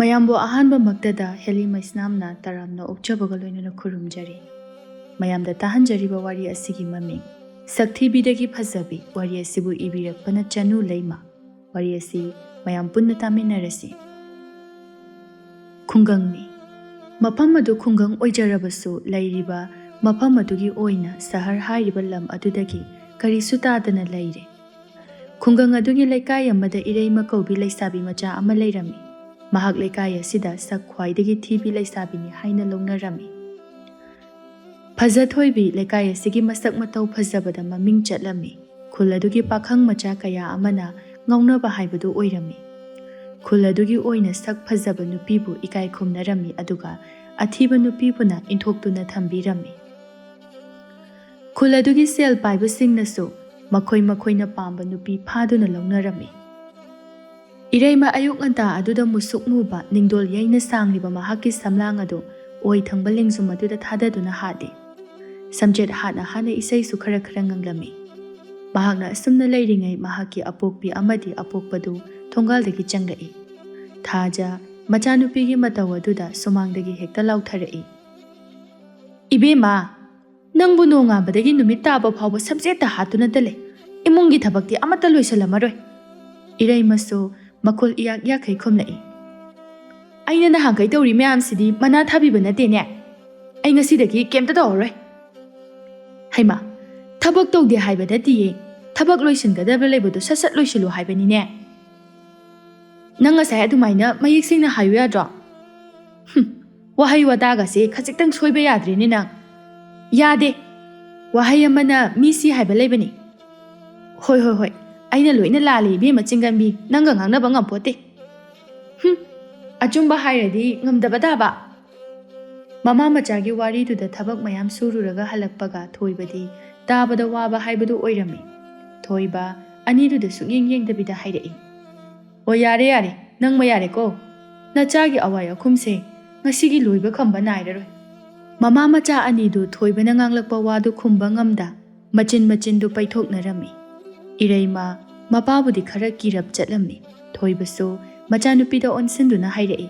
mayambo ahanba maktada Helly Maisnam na taramna okchabaga loinana khurumjari. Mayamda tahanjariba wari asigi maming Sakthibadagi Fajabi wari asibu ibirakpana Chanu Leima wari asi mayam punna taminarasi. Khungangni mafam adu khungang oijarabasu lairiba mafam adugi oina sahar hairiba lam adudagi karisu tadana laire. Khungang adugi laikai amada ireima kaubi laisabi macha ama lairami. Mahak laikai asida sak khwaidagi thibi laisabini haina lognarami. Phajathoibi laikai asigi masak matau phajabada maming chatlami. Khul adugi pakhang macha kaya amana ngaunaba haibadu oirami. Khul adugi oina sak phajaba nupibu ikai khumnarami aduga athiba nupibuna inthoktuna thambirami. Khul adugi sel paibasingnasu makhoi na pamba nupi phaduna lognarami. Ireima ayuk nganta aduda musuk muba ningdol yaina sangliba mahaki samlang adu oi thangba lingzum aduda thadaduna hadi. Samjet hana hana isai su khara nganglami. Mahakna asumna leiringai mahaki apokpi amadi apokpadu thongal-dagi changrai. Thaja machanupigi mataw aduda sumangdagi hekta lautharai. Ibema nangbu nongabadagi numit taba phawba samjeta hatuna dale. Imungi thabakti amata loisalamaroi. Iraimasu makol iyak yakai khomlai. Aina nahangai tawri mayamsidi mana thabiba natene. Ai ngasidagi kemta tawroi. Haima thabak tawde haiba datiye. Thabak loisingadaba leibadu sasat loisilu haibanine. Nang ngasai adumaina mayik singna hayu yadro. Wahai wadagase khajikhtang soiba yadreni nang. Yade. Wahai amana misi haiba leibani. Hoi. Aina loina lali bi machingambi nanga ngangnaba ngampote. Achumba hairadi ngamdaba daba. Mama machagi wari duda thabak mayam sururaga halakpaga thoibadi tabada waba haibadu oirami. Thoiba ani duda sukyeng-yengdabida hairai. O yare nang mayare ko. Nachagi awaya khumse ngasigi loiba khamba nairaroi. Mama macha ani du thoiba na nganglakpa wadu khumba ngamda machin du paithoknarami. Ireima mapabudi khara kirap chatlami. Thoibasu machanupida onsinduna hairai.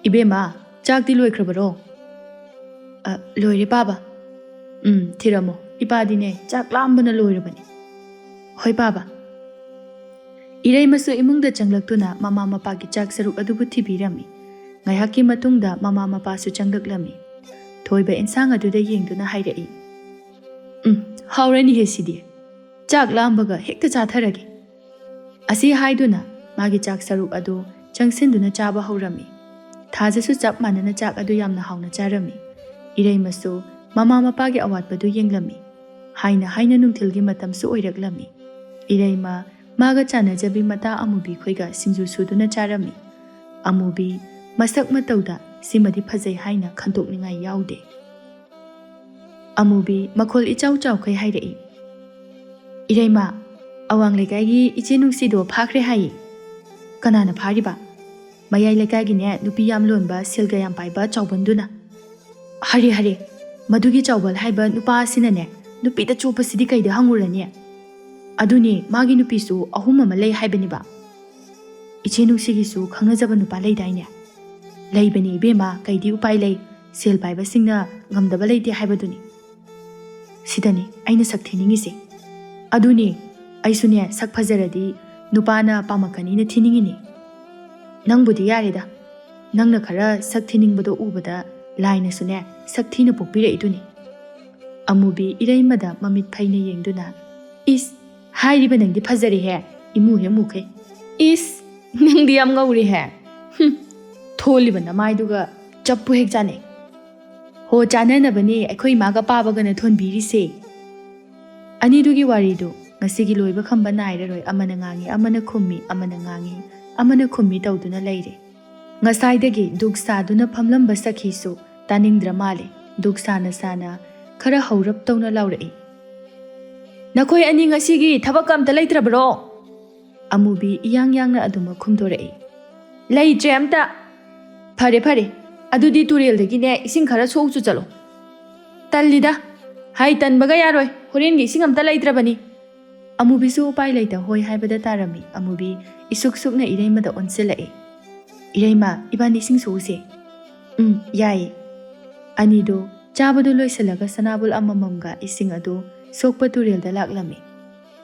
Ibema chakti loikrabaro. Loire baba. Thiramo ipadine chak lambana loirabani. Hoi baba. Iraimasu imungda changlaktuna mama mapagi chak saruk adubu thibirami. Ngaihaki matungda mama mapasu changlaklami. Thoiba insang aduda yengduna hairai. Haurani hesidi. Chak lambaga hekta chatharagi. Asi haiduna magi chak saruk adu changsinduna chaba haurami. Thajasu chap manana chak adu yamna hauna charami. Iraimasu mama mapagi awatpadu yenglami. Haina nungthilgi matamsu oiraklami. Iraima maga chanajabi mata amubi khoiga singju suduna charami. Amubi masak matauda simadi phajai haina khantokningai yaude. Amubi makhol ichau kai hairai. Iraima awang lekai iche nungsido phakre hai. Kanana phariba. Mayai lekai ne nupi yam lonba silga yam paiba chaubanduna. Hari madugi chaubal haiba nupa sinane nupi da chopa sidi kaida hangurani. Aduni magi nupi su ahum ama lei haibani ba. Iche nungsigisu khangnajaba nupa leidaine. Leibani ibema kaidi upai lei sel paiba singna ngamdaba leite haibaduni. Sidani aina sakthingisi. Aduni aisune sak phajaradi nupana pamakani na thiningini. Nangbudi yarida. Nangna khara sak thiningbado ubada laina sune sak thina pokpira iduni. Amubi iraimada mamit phaina yengduna. Is hairiba nangdi phajari he imu he mukhe. Is nangdi am ngauri he. Tholiba namaiduga chappu hek jane. Ho chananabani akhoi maga pabagana thonbirise. Anidugi waridu ngasigi loiba khamba nairaroi amana ngangi amana khummi tawduna leire. Ngasaidagi duksa duna phamlamba sakhisu taningdra male duksa na sana khara haurap tawna laurai. Nakhoi ani ngasigi thabak amta leitrabro. Amubi iyang-yangna aduma khumdorai. Leitre amta. Phare adudi tureldagi ne ising khara souchu chalo. Tallida hai tanbaga yaroi horengi ising amta leitrabani. Amubi su upai leita hoi haibada tarami. Amubi isuk-sukna ireimada onsilai. Ireima, ibani ising suuse. Yai. Anido, chabadu loisalaga sanabul amamamga ising ado sokpa turelda laklami.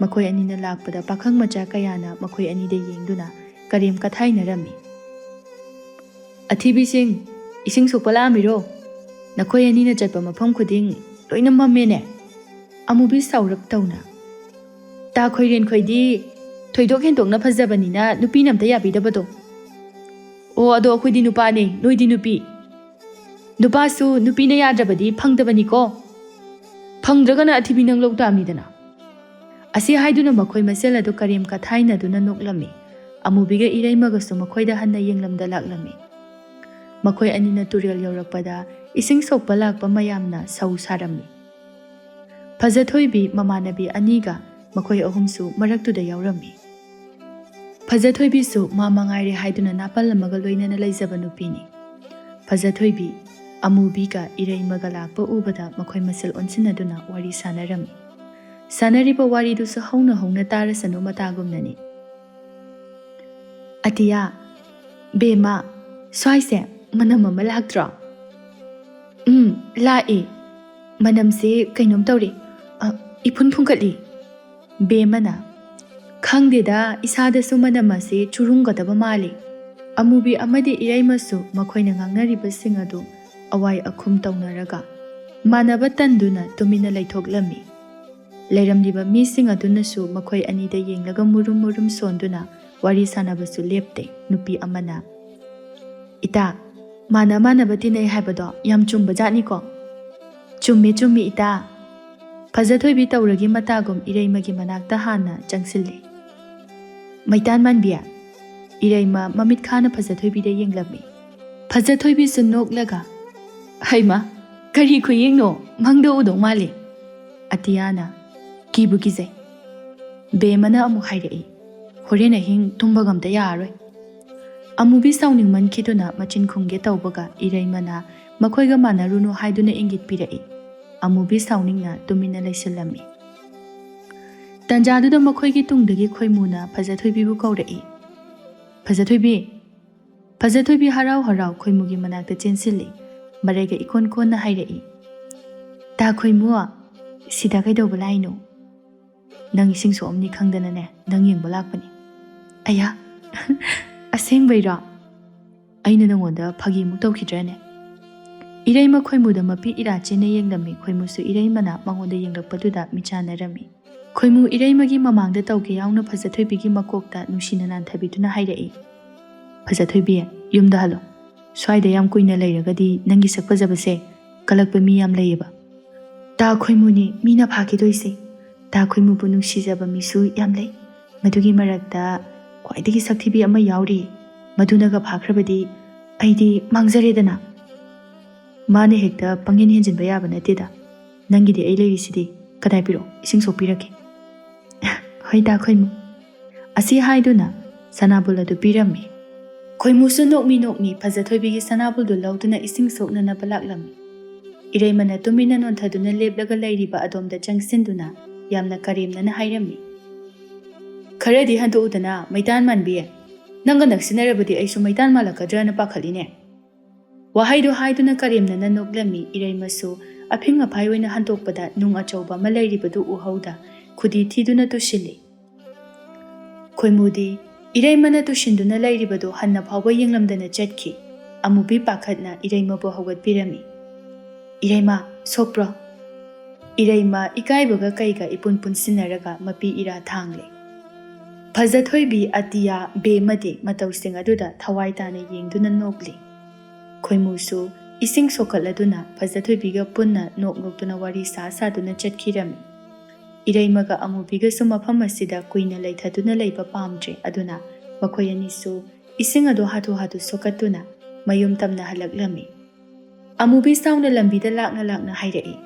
Makoy anina lakpada pakhang macha kayana makoy anida yengduna karim kathainarami. Athibising, ising sokpala amiro. Nakoy anina chatpa mafam khuding loina mamene. Amubi saurak tauna. Ta khoiren khoidi thoidok hendokna phajabanina nupi namta yabidabado. O ado akhodi nupane, noidi nupi. Nupasu nupina yadrabadi phangdabani ko. Phangdragana athibi nang lawtamnidana. Asi haiduna makoy masel ado karim kathaina duna noklami. Amubiga Ireimagasu makoyda hanna yenglamda laklami. Makoy anina turel yaurakpada ising sokpa lakpa mayamna sau sarami. Phajathoibi mamanabi aniga makoy ahumsu maraktuda yaurami. Phajathoibisu mamangaire haiduna napalamaga loinana laijaba nupini. Phajathoibi amubiga Ireimaga lakpa ubada makoy masel onsinaduna wari sanarami. Sanariba waridusu hauna tarasanu matagumnani. Atiya, bema, swaise manamama lakdra. Lae. Manamse kainom tauri. Ipun phungkatli. Bemana. Khangdeda isadasu manamase churungadaba mali. Amubi amadi Ireimasu makoyna ngangnaribasing adu awai akhum taunaraga. Manaba tanduna tumina laithoklami. Leiramliba mising adunasu makoy anida yenglaga murum sonduna wari sanabasu lepte nupi amana. Ita, manaba tinay haibado yam chumba jatni ko. Chummi ita. Phajathoibi tauragi matagum Ireimagi manakta hana changsilli. Maitan manbiya. Ireima mamit khana Phajathoibida yenglami. Phajathoibi su noklaga. Haima, kari khuyengno mangda udong mali. Atiyana, kibu kizay. Bemana amu hairei. Horena hing tumbagamta yaroi. Amubi sauning man kiduna machin khungge taubaga Ireimana makoyga manaruno haiduna ingit pirei. Amubi sauningna tumina laisilami. Tanjaduda makoygi tungdagi khoimuna Phajathoibibu kaurei. Phajathoibi harau khoimugi manakta chensilli. Marega ikon na hairei. Ta khoimua sida kaidauba laino. Nang ising so omni khangdanane nang yengba lakpani. Aya, asengbaira. Aina nangonda phagi muk tawkhidrane. Ireima khoimuda mapi irachene yenglami khoimusu Ireimana mangonda yenglakpaduda michanarami. Khoimu Ireimagi mamangda tawge yauna Phajathoibigi makokta nungsina nanthabiduna hairei. Phajathoibi yumda halo. Swaida yam kuina leiragadi nangi sakpajabase kalakpa mi yam leyeba. Ta khoimuni mina phakidoise. Ta khoimubu nungsijaba misu yam lei. Madugi marakta khwaidagi sakthibi ama yauri. Madunaga phakrabadi aidi mangzaredana. Mane hekta pangin henjinba yaba nateda. Nangidi ai leirisidi kadai piro ising sopirake. Hoi ta khoimu. Asi haiduna sanabul adu pirami. Khoimusu nokmi Phajathoibigi sanabuldu lauduna ising soknana balaklami. Ireimana tumina nonthaduna leplaga leiriba adomda changsinduna yamna karimnana hairami. Kharadi hantu udana maitan manbiye. Nanga naksinarabadi aisu maitan malakadrana pakhaline. Wahaidu haiduna karimnana noklami Ireimasu aphinga phaiwina hantokpada nung achauba malairibadu uhauda khudi thiduna tushili. Khoimudi Ireimana tushinduna lairibadu hanna phawba yenglamdana chatki. Amubi pakhatna Ireimabu hawgatpirami. Ireima sopro. Ireima ikaibaga kaiga ipun sinaraga mapi ira thangle. Phajathoibi atiya bemadi matawsing aduda thawai tana yengduna nokli. Khoimusu ising sokatladuna Phajathoibiga punna noknokduna wari saduna chatkirami. Ireimaga amubiga sumafam asida kuina leithaduna leiba pamdre aduna makoy anisu ising ado hatu sokatuna mayum tamna halaklami. Amubi sauna lambida lakna hairei.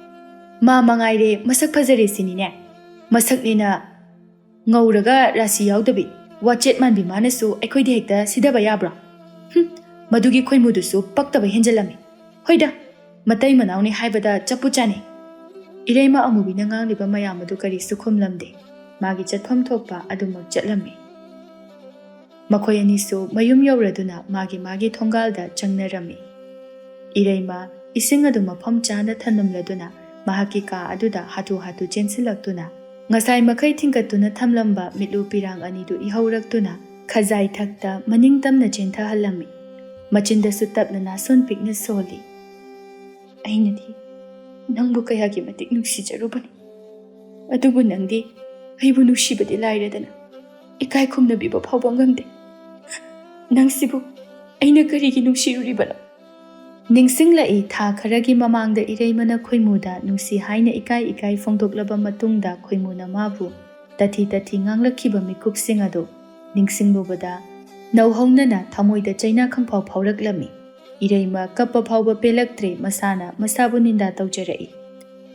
Ma mangaire masak phajare sinine. Masaknina ngauraga rasi yaudabit wachet manbi manasu aikhoidi hekta sidaba yabra. Madugi khoimudusu paktaba henjalami. Hoida matai manauni haibada chapu chani. Ireima amubina ngangliba mayam adu kari sukhumlamde. Magi chatpham thokpa adumak chatlami. Makhoi anisu mayum yauraduna magi thongalda changnarami. Ireima ising adu mafam chana thanamladuna mahaki ka aduda hatu chensilaktuna ngasai makai thingkatuna thamlamba mitlu pirang anidu ihaurakuna khazai thakta maningtamna chenthahalami. Machindasu tapna nason pikna soli. Ainadi nangbu kayagi matik nuksijarubani. Adubu nangdi aibu nuksibadi lairadana ikai khumnabiba phawba ngamde. Nangsibu aina karigi nuksiruribano. Ningsinglai tha kharagi mamangda ireimana khoimuda nungsi haina ikai phongdoklaba matungda khoimuna mabu tathi nganglakhiba mikupsing ado ningsinglubada nauhongnana thamoida chaina khangphau phawraklami. Ireima kappa phawba pelaktre masana masabu ninda tawjarai.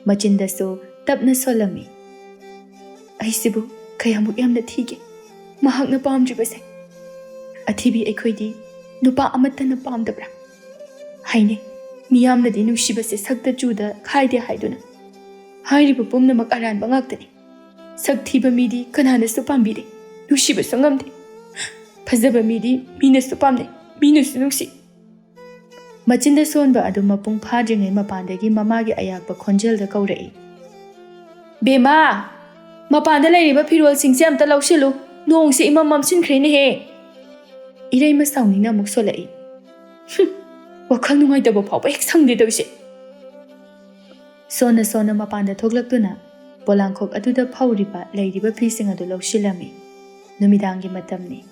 Machindasu tapna solami. Aisibu kayamuk yamna thige mahakna pamdribase. Athibi aikhoidi nupa amattana pamdabra. Haine miyamnadi nuksibase sakta juda khaide haiduna. Hairibu pumnamak aranba ngaktani. Sakthiba midi kananasu pambide nuksibasu ngamde. Phajaba midi minasu pamde minasu nuksi. Machinda sonba adu mapung phadringai mapandagi mamagi ayakba khonjelda kaurai. Bema mapanda lairiba phirol singse amta lausilu nongse imam mamsinkhre ne he. Ireima saunina amuk solai. Wakhal nungaitaba phawba hek sangde tawise. Sona mapanda thoklaktuna polangkhok aduda phawriba lairiba phising adu lausilami. Numidangi matamni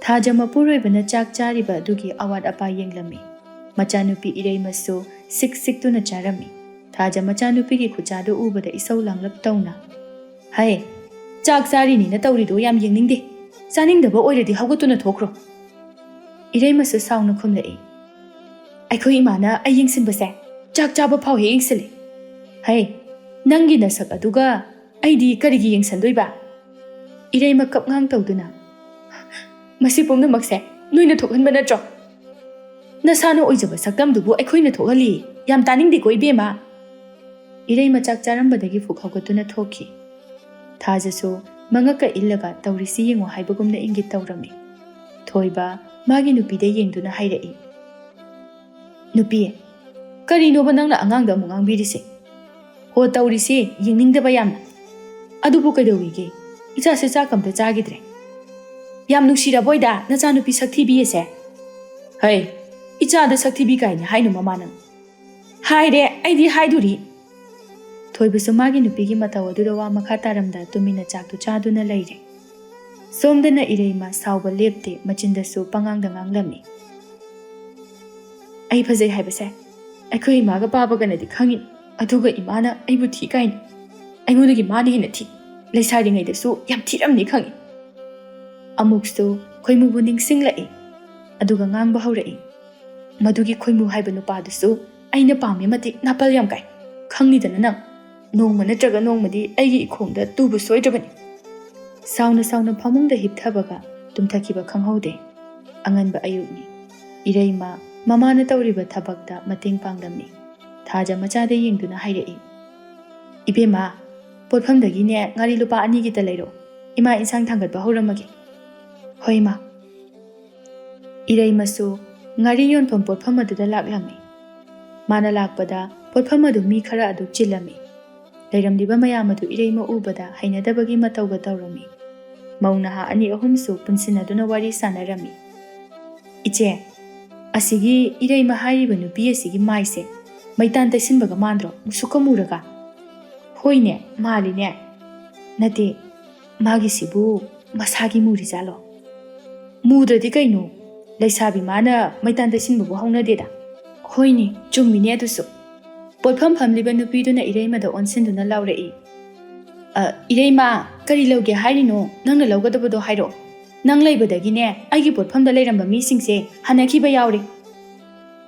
thaja mapuroibana chak chariba adugi awat apa yenglami. Machanupi Ireimasu sik tuna charami. Thaja machanupi ki khuchadu ubada isau langlap tawna. Hai chak chari ni na tawrido yam yengningde. Chaningdaba oiradi hawgatuna thokro. Ireimasu sauna khumlai. Aikhoi imana ai yengsinbase chak chaba phau he yengsile. Hai nangi nasak aduga aidi karigi yengsandoiba. Ireima kapngang tawduna. Masi pumnamakse noina thokhanba natro. Nasana oijaba saktamdubu aikhoina thokhali yam taningde ko ibema. Ireima chak charambadagi fukhawgatuna thokhi. Thajasu mangaka illaga tawrisi yengo haibagumna ingit tawrami. Thoiba magi nupida yengduna hairai. Nupi karino ba nangna angangda mungang birisi. Ho tawrisi yengningdaba yamna. Adubu kaidawige icha se chakamta chagidre. Yam nuksira boida nacha nupi Sakthibi ese. Hai icha da Sakthibi kaini hainu mamanang. Haire aidi haiduri. Thoibusu magi nupigi mataw aduda wa makha taramda tumina chaktu chaduna leire. Somdana Ireima sauba lepte machindasu pangangda nganglami. Ai phajai haibase aikhoi imaga pabaganadi khangin aduga imana aibu thi kain aingudagi mani hina thi leisari dasu yam thiramni khangi. Amuksu khoimubu ningsinglai aduga ngangba haurai. Madugi khoimu haiba nupadusu aina pami matik napal yam kai khangnidana nang nongma natraga nongmadi aigi ikhongda tubu soidrabani. Sauna phamungda hipthabaga tumthakiba khanghaude. Anganba ayukni Ireima mamana tawriba thabakta mating pangdamni. Thaja machade yengduna hairai. Ibema potphamdagi ne ngari lupa ani gita leiro. Ima insang thangatba hauramagi. Hoi ma. Ireimasu ngari yonpham potpham aduda laklami. Mana lakpada potpham adu mi khara adu chilami. Leiramdiba mayam adu Ireima ubada hainadabagi matawga tawrami. Maunaha ani ahumsu punsinaduna wari sanarami. Iche asigi Ireima hairiba nupi asigi maise maitan taisinbaga mandro musuka muraga. Hoine maline nate magi sibu masagi muri jalo. Mudradi kaino leisabi mana maitan taisinbabu haunadeda. Hoine chummine adusu. Potpham phamliba nupiduna Ireimada onsinduna laurai. Ireima kari lauge hairino nangna laugadabado hairo. Nang laibadagine aigi potphamda leiramba misingse hanakhiba yauri.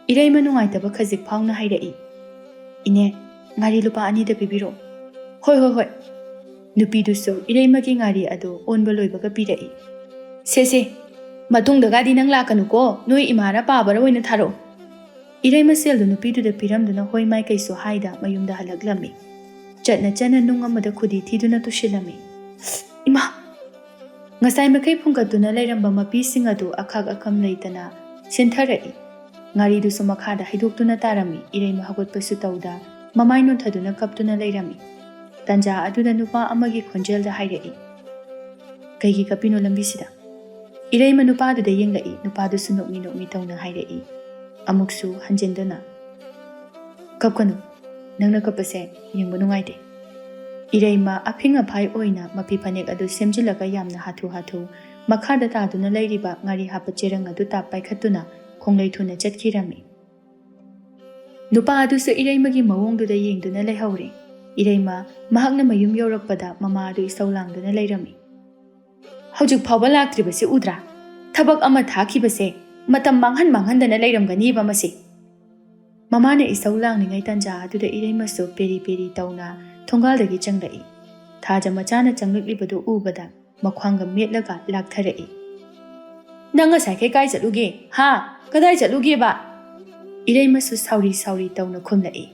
Ireima nungaitaba khajik phawna hairai. Ine ngari lupa anida pibiro. Hoi. Nupidusu Ireimagi ngari adu onba loibaga pirai. Se matungdagadi nang lakanuko noi imara pabara oina tharo. Ireima seldu nupiduda piramduna hoi mai kaisu haida mayumda halaglami. Chatna nung amada khudi thiduna tushilami. Ima Ngasai makai phungkatuna lairamba mapising adu akhak akham leitana sintharai. Ngari du sumakhada haidoktuna tarami ireima hagotpasu tauda mamai nothaduna kaptuna lairami. Tanja aduda nupa amagi khonjelda hairai. Kaigi kapino lambisida. Ireima nupa aduda yenglai nupa du sunokmi tauna hairai. Amuksu hanjendana. Kapkanu nangna kapase yengba nungaide. Ireima aphinga phai oina mapi phanek adu semjilaga yamna hathu makhada taduna lairiba ngari hapa cherang adu tap paikhatuna khonglei thuna chatkirami. Nupa adu su ireima gi mawongduda yengduna leihawri. Ireima mahakna mayum yorakpada mama adu isawlangduna leirami. Haujuk phawba laktribase udra. Thabak ama thakibase matam manghandana leiramgani ba masi. Mamana isawlangningai tanja aduda ireima su peri tauna thongal-dagi changlai. Thaja machana changlibadu ubada makhwanga metlaga laktharai. Nang ngasai kai chatluge ha kadai chatluge ba. Ireima su sauri tauna khumlai.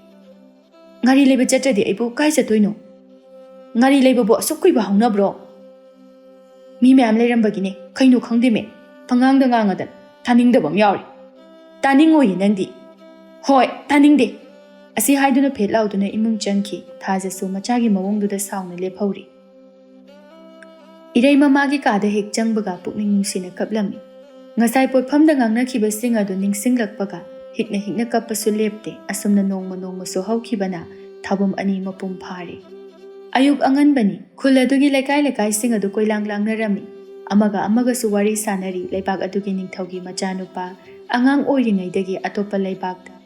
Ngari leiba chatradi aibu kai chatoino. Ngari leiba bo asukui ba haunabro. Mi mayam leirambagine kaino khangde me pangangda ngangadan taningdabam yauri. Taningoi nangdi. Hoi taningde. Asi haiduna phetlauduna imung changki thajasu machagi mawongduda sauna lephawri. Ireima magi kada hek changbaga pukning nungsina kaplami. Ngasai potphamda ngangnakiba sing adu ningsinglakpaga hikna kappasu lepte asumna nongma su haukibana thabum ani mapum phari. Ayuk anganbani khul adugi lekai sing adu koilanglangnarami. Amaga su wari sanari leibak adugi ningthaugi machanupa angang oiringaidagi atopa leibakta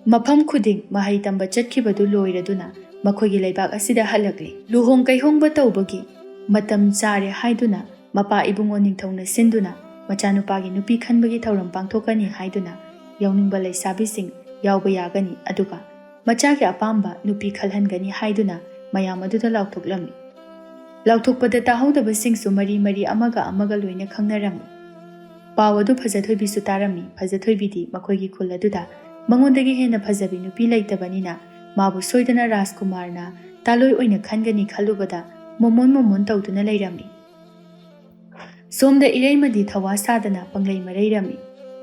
Mafam khuding mahai tamba chatkibadu loiraduna makhogi leibak asida halakli. Luhong kaihongba tawbagi matam chare haiduna mapa ibungo ningthongna sinduna machanupagi nupi khanbagi thauram pangthokani haiduna yauningba leisabising yawba yagani aduga machagi apamba nupi khalhangani haiduna mayam aduda lauthoklami. Lauthokpada tahaudaba singsu mari amaga loina khangnarami. Paw adu phajathoibi su tarami phajathoibi di makhogi khul aduda Mangondagi hena phajabi nupi leitabani mabu soidana Rajkumarna taloi oina khangani khalubada momon tawduna leirami. Somda ireimadi thawa sadana panglei mareirami.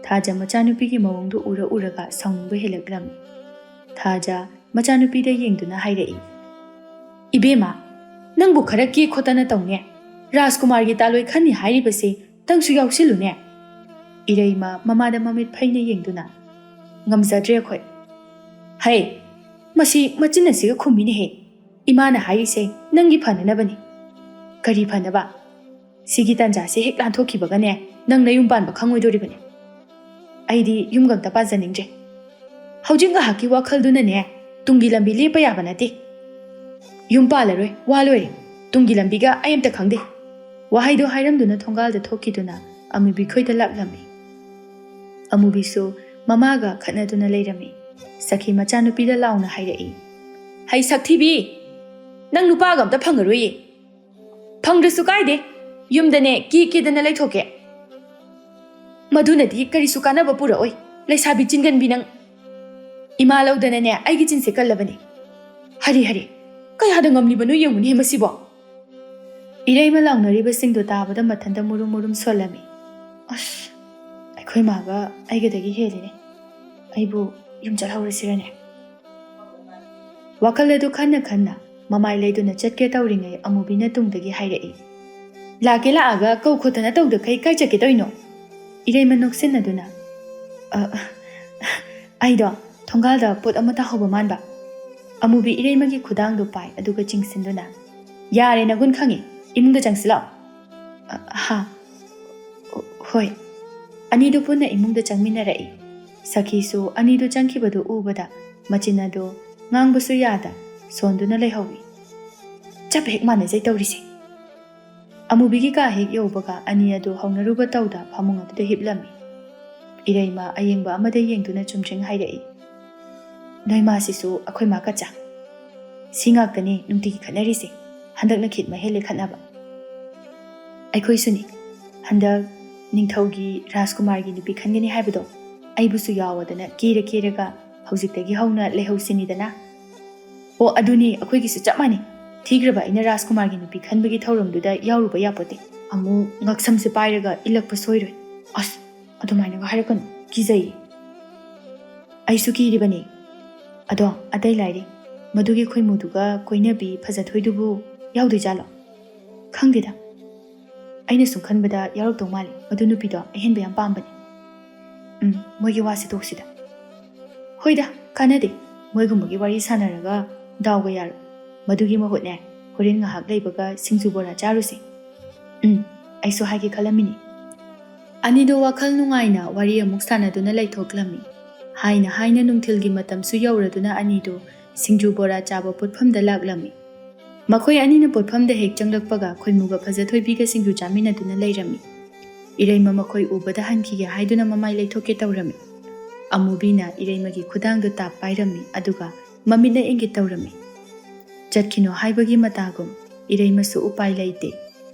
Thaja machanupi gi mawongdu uraga saungba helagrami. Thaja machanupi da yengduna hairai. Ibema nangbu khara ki khotana tawne. Rajkumar gi taloi khani hairibase tangsu yawsilune. Ireima mamada mamit phaina yengduna ngamjadre khoi. Hai masi machina siga khumini he. Imana haise nangi phananabani. Kari phanaba. Sigi tanja se hek lanthokibagane nang nayum panba khangoidoribani. Aidi yumgamta pajaningje. Haujinga haki wakhalduna ne tungi lambi lepa yaba nati. Yum palaroi waloi tungi lambiga ayamta khangde. Wahaido hairamduna thongalda thokiduna amubi khoida laklami. Amubisu Mamaga khatnaduna leirami. Sakhi machanupida launa hairai. Hai Sakthibi nang nupaga amta phangaroi. Phangdrasu kaide yumdane kidana leithoke. Madunadi karisu kanaba puraoi. Leisabi chinganbi nang ima laudana ne aigi chinse kallabani. Hari kayada ngamlibanu yenguni hemasibo. Ireima launariba singdo tabada mathanda murum solami. Ash Khoi maga aigadagi heline. Aibu yumjal haurasirane. Wakaladu khanna mamai leiduna chatke tawringai amubina tungdagi hairai. Lake laaga kau khotana tawda kai chake toino. Ireima noksinaduna. Aido thongalda pot amata hoba manba. Amubi ireima gi khudangdo pai aduga chingsinduna. Yare na gun khangi imungda changsila. Ha. Hoi. Anido punna imungda changminarai. Sakhisu anido changkibadu ubada machinado ngangbasu yada sonduna leihawi. Chap hek manajai tawrise. Amubigi ka hek yobaga ani adu haunaruba tawda phamung aduda hiplami. Ireima ayengba amada yengduna chumching hairai. Noima sisu akhoi ma kacha. Singakani nungtigi khatnarise. Handakna khitma hele khatnaba. Aikhoi suni. Handak Ningthaugi Rajkumargi nupi khangani haibado aibusu yawadana kiraga haujiktagi hauna lehausinidana. O aduni akhoi gi su chapmani. Thigraba ina Rajkumargi nupi khanbagi thauramduda yawruba yapote. ꯑꯃꯨꯛ ꯉꯛꯁꯝꯁꯦ ꯄꯥꯏꯔꯒ ꯏꯜꯂꯛꯄ ꯁꯣꯏꯔꯣꯏ. ꯑꯁ ꯑꯗꯨꯃꯥꯏꯅꯒ ꯍꯥꯏꯔꯛꯀꯅꯨ, ꯀꯤꯖꯩ. ꯑꯩꯁꯨ ꯀꯤꯔꯤꯕꯅꯤ. ꯑꯗꯣ ꯑꯇꯩ ꯂꯥꯏꯔꯤ, ꯃꯗꯨꯒꯤ ꯈꯣꯏꯃꯨꯗꯨꯒ ꯀꯣꯏꯅꯕꯤ ꯐꯖꯊꯣꯏꯗꯨꯕꯨ ꯌꯥꯎꯗꯣꯏꯖꯥꯠꯂꯣ? ꯈꯪꯗꯦꯗ. ꯑꯩꯅ ꯁꯨꯝ ꯈꯟꯕꯗ ꯌꯥꯎꯔꯛꯇꯧ ꯃꯥꯜꯂꯤ. ꯃꯗꯨ ꯅꯨꯄꯤꯗꯣ ꯑꯍꯦꯟꯕ ꯌꯥꯝ ꯄꯥꯝꯕꯅꯤ. ꯃꯣꯏꯒꯤ ꯋꯥꯁꯤ ꯇꯣꯛꯁꯤꯗ. ꯍꯣꯏꯗ, ꯀꯥꯟꯅꯗꯦ. ꯃꯣꯏꯒꯨꯝꯕꯒꯤ ꯋꯥꯔꯤ ꯁꯥꯟꯅꯔꯒ ꯗꯥꯎꯒ ꯌꯥꯔꯣꯏ. ꯃꯗꯨꯒꯤ ꯃꯍꯨꯠꯅꯦ, ꯍꯣꯔꯦꯟ ꯉꯥꯏꯍꯥꯛ ꯂꯩꯕꯒ ꯁꯤꯡꯖꯨ ꯕꯣꯔꯥ ꯆꯥꯔꯨꯁꯤ. ꯑꯩꯁꯨ ꯍꯥꯏꯒꯦ ꯈꯜꯂꯝꯃꯤꯅꯤ. ꯑꯅꯤꯗꯣ ꯋꯥꯈꯜ ꯅꯨꯡꯉꯥꯏꯅ ꯋꯥꯔꯤ ꯑꯃꯨꯛ ꯁꯥꯟꯅꯗꯨꯅ ꯂꯩꯊꯣꯛꯂꯝꯃꯤ. ꯍꯥꯏꯅ ꯅꯨꯡꯊꯤꯜꯒꯤ ꯃꯇꯝꯁꯨ ꯌꯧꯔꯗꯨꯅ ꯑꯅꯤꯗꯣ ꯁꯤꯡꯖꯨ ꯕꯣꯔꯥ ꯆꯥꯕ ꯄꯣꯠꯐꯝꯗ ꯂꯥꯛꯂꯝꯃꯤ. ꯃꯈꯣꯏ ꯑꯅꯤꯅ ꯄꯣꯠꯐꯝꯗ ꯍꯦꯛ ꯆꯪꯂꯛꯄꯒ ꯈꯣꯏꯃꯨꯒ ꯐꯖꯊꯣꯏꯕꯤꯒ ꯁꯤꯡꯖꯨ ꯆꯥꯃꯤꯟꯅꯗꯨꯅ ꯂꯩꯔꯝꯃꯤ. ꯏꯔꯩꯃ ꯃꯈꯣꯏ ꯎꯕꯗ ꯍꯟꯈꯤꯒꯦ ꯍꯥꯏꯗꯨꯅ ꯃꯃꯥꯏ ꯂꯩꯊꯣꯛꯀꯦ ꯇꯧꯔꯝꯃꯤ. ꯑꯃꯨꯕꯤꯅ ꯏꯔꯩꯃꯒꯤ ꯈꯨꯗꯥꯡꯗꯣ ꯇꯥꯞ ꯄꯥꯏꯔꯝꯃꯤ, ꯑꯗꯨꯒ ꯃꯃꯤꯠꯅ ꯏꯪꯒꯤꯠ ꯇꯧꯔꯝꯃꯤ. ꯆꯠꯈꯤꯅꯣ ꯍꯥꯏꯕꯒꯤ ꯃꯇꯥꯒꯨꯝ ꯏꯔꯩꯃꯁꯨ ꯎꯄꯥꯏ ꯂꯩꯇꯦ.